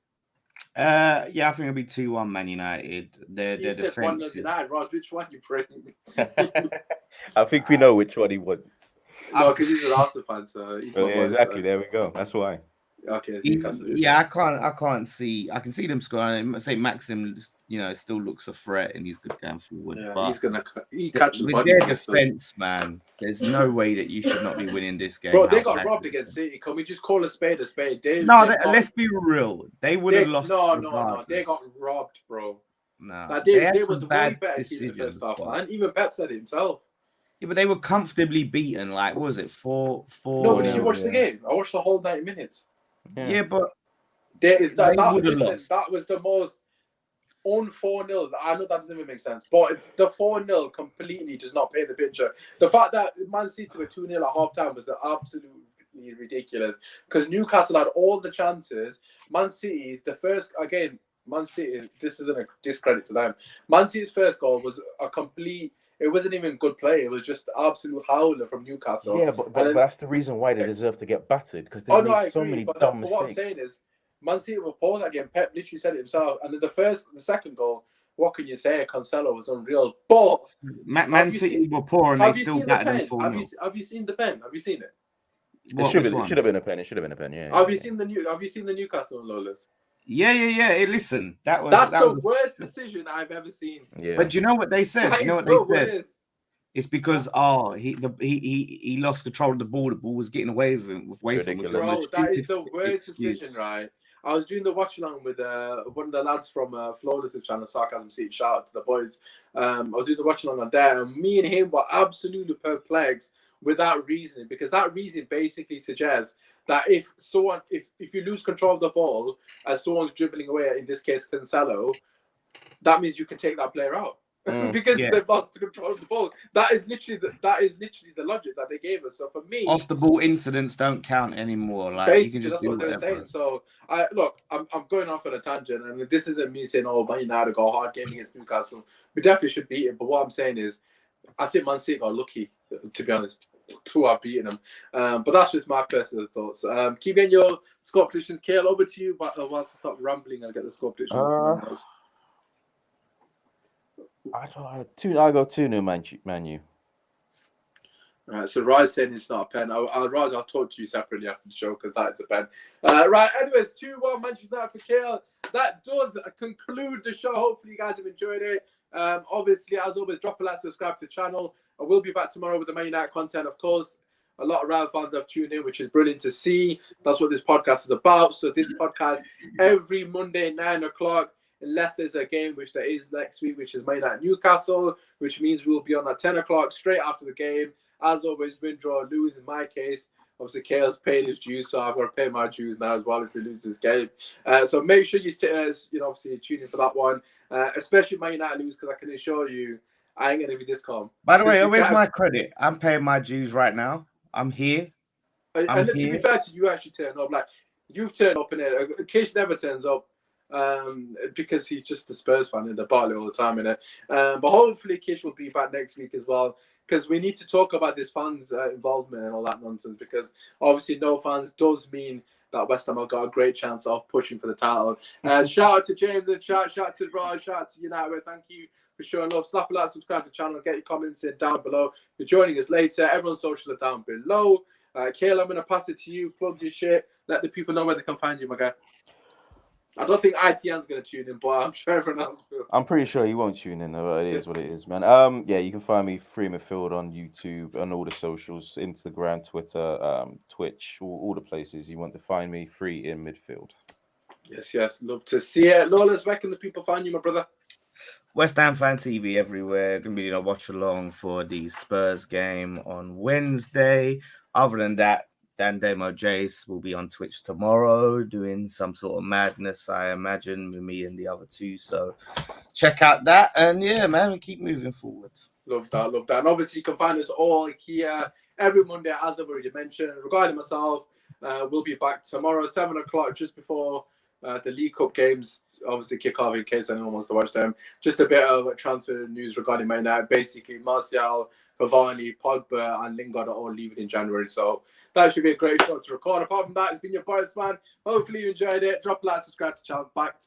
Yeah, I think it'll be 2-1 Man United. Their defense. 1-0 United, Rod. Which one you bring? I think we know which one he wants. No, because he's an Arsenal fan, so he's exactly. There we go. That's why. Okay. Yeah, I can't see. I can see them scoring. I say Maxim, still looks a threat and he's good going forward. Yeah, but he's gonna catch the with their defense, man. There's no way that you should not be winning this game. Bro, they got robbed against City. Can we just call a spade a spade? Let's be real. They would have lost. No. They got robbed, bro. No, like they were the way better team in the first half, man. Even Pep said it himself. Yeah, but they were comfortably beaten. Like, what was it 4-4? No, but did you watch the game? I watched the whole 90 minutes. Yeah, but that was the most on 4-0. I know that doesn't even make sense, but the 4-0 completely does not paint the picture. The fact that Man City were 2-0 at half time was absolutely ridiculous because Newcastle had all the chances. Man City, Man City, this isn't a discredit to them. Man City's first goal was a complete. It wasn't even good play. It was just absolute howler from Newcastle. Yeah, but that's the reason why they deserve to get battered because they made so many dumb mistakes. What I'm saying is, Man City were poor that game. Pep literally said it himself. And then the second goal, what can you say? Cancelo was unreal. But Man City were poor and they still battered them 4-0. Have you seen the pen? Have you seen it? It should have been a pen. It should have been a pen. Yeah. Have you seen the Newcastle Lawless? Yeah. Hey, listen, that's the worst decision I've ever seen. Yeah. But you know what they said? It's because he lost control of the ball. The ball was getting away from him. Bro, that is the worst decision, right? I was doing the watch along with one of the lads from Lawless channel, Sarcasm Seat. Shout out to the boys. I was doing the watch along on there, and me and him were absolutely perplexed with that reasoning, because that reasoning basically suggests that if you lose control of the ball as someone's dribbling away, in this case Cancelo, that means you can take that player out. Because they've lost control of the ball. That is literally the logic that they gave us. So for me, off the ball incidents don't count anymore. Like, you can just that's do what they're whatever. saying. So I'm going off on a tangent, and this isn't me saying, "Oh, Man United go hard game against Newcastle." We definitely should beat it. But what I'm saying is, I think Man City got lucky, to be honest, to have beaten them. But that's just my personal thoughts. Keep getting your score predictions. Kale, over to you. But whilst I stop rambling, I'll get the score predictions. I go 2-0 Man U. Right, so Raj saying it's not a pen. Raj, I'll talk to you separately after the show, because that is a pen. Right, anyways, 2-1 Manchester United for Kale. That does conclude the show. Hopefully you guys have enjoyed it. Obviously, as always, drop a like, subscribe to the channel. I will be back tomorrow with the Man United content, of course. A lot of Real fans have tuned in, which is brilliant to see. That's what this podcast is about. So this podcast every Monday, 9 o'clock, unless there's a game, which there is next week, which is Man United Newcastle, which means we'll be on at 10 o'clock straight after the game. As always, win, draw, lose. In my case, obviously, Kale's paid his dues, so I've got to pay my dues now as well if we lose this game. So make sure you obviously tune in for that one, especially Man United lose, because I can assure you, I ain't going to be this calm. By the way, where's my credit? I'm paying my dues right now. I'm here. And to be fair to you, actually turn up. Like, you've turned up in it. Kish never turns up. Because he's just a Spurs fan in the Bartley all the time, innit? But hopefully Kish will be back next week as well, because we need to talk about this fans' involvement and all that nonsense, because obviously no fans does mean that West Ham have got a great chance of pushing for the title. Shout out to James and shout out to Raj, shout out to United. Thank you for showing love. Slap a like, subscribe to the channel, get your comments in down below. You're joining us later. Everyone's socials are down below. Kale, I'm going to pass it to you. Plug your shit. Let the people know where they can find you, my guy. I don't think ITN's going to tune in, but I'm sure everyone else will. I'm pretty sure he won't tune in. It is what it is, man. Yeah, you can find me Free Midfield on YouTube and all the socials, Instagram, Twitter, Twitch, all the places you want to find me. Free in Midfield. Yes, love to see it. Lawless, where can the people find you, my brother? West Ham Fan TV everywhere. Gonna be watch along for the Spurs game on Wednesday. Other than that, Dan Demo Jace will be on Twitch tomorrow doing some sort of madness, I imagine, with me and the other two. So check out that. And yeah, man, we keep moving forward. Love that. And obviously, you can find us all here every Monday, as I've already mentioned. Regarding myself, we'll be back tomorrow, 7 o'clock, just before the League Cup games obviously kick off, in case anyone wants to watch them. Just a bit of transfer news regarding Man United. Basically, Martial, Cavani, Pogba, and Lingard are all leaving in January. So that should be a great show to record. Apart from that, it's been your boys, man. Hopefully you enjoyed it. Drop a like, subscribe to the channel. Back to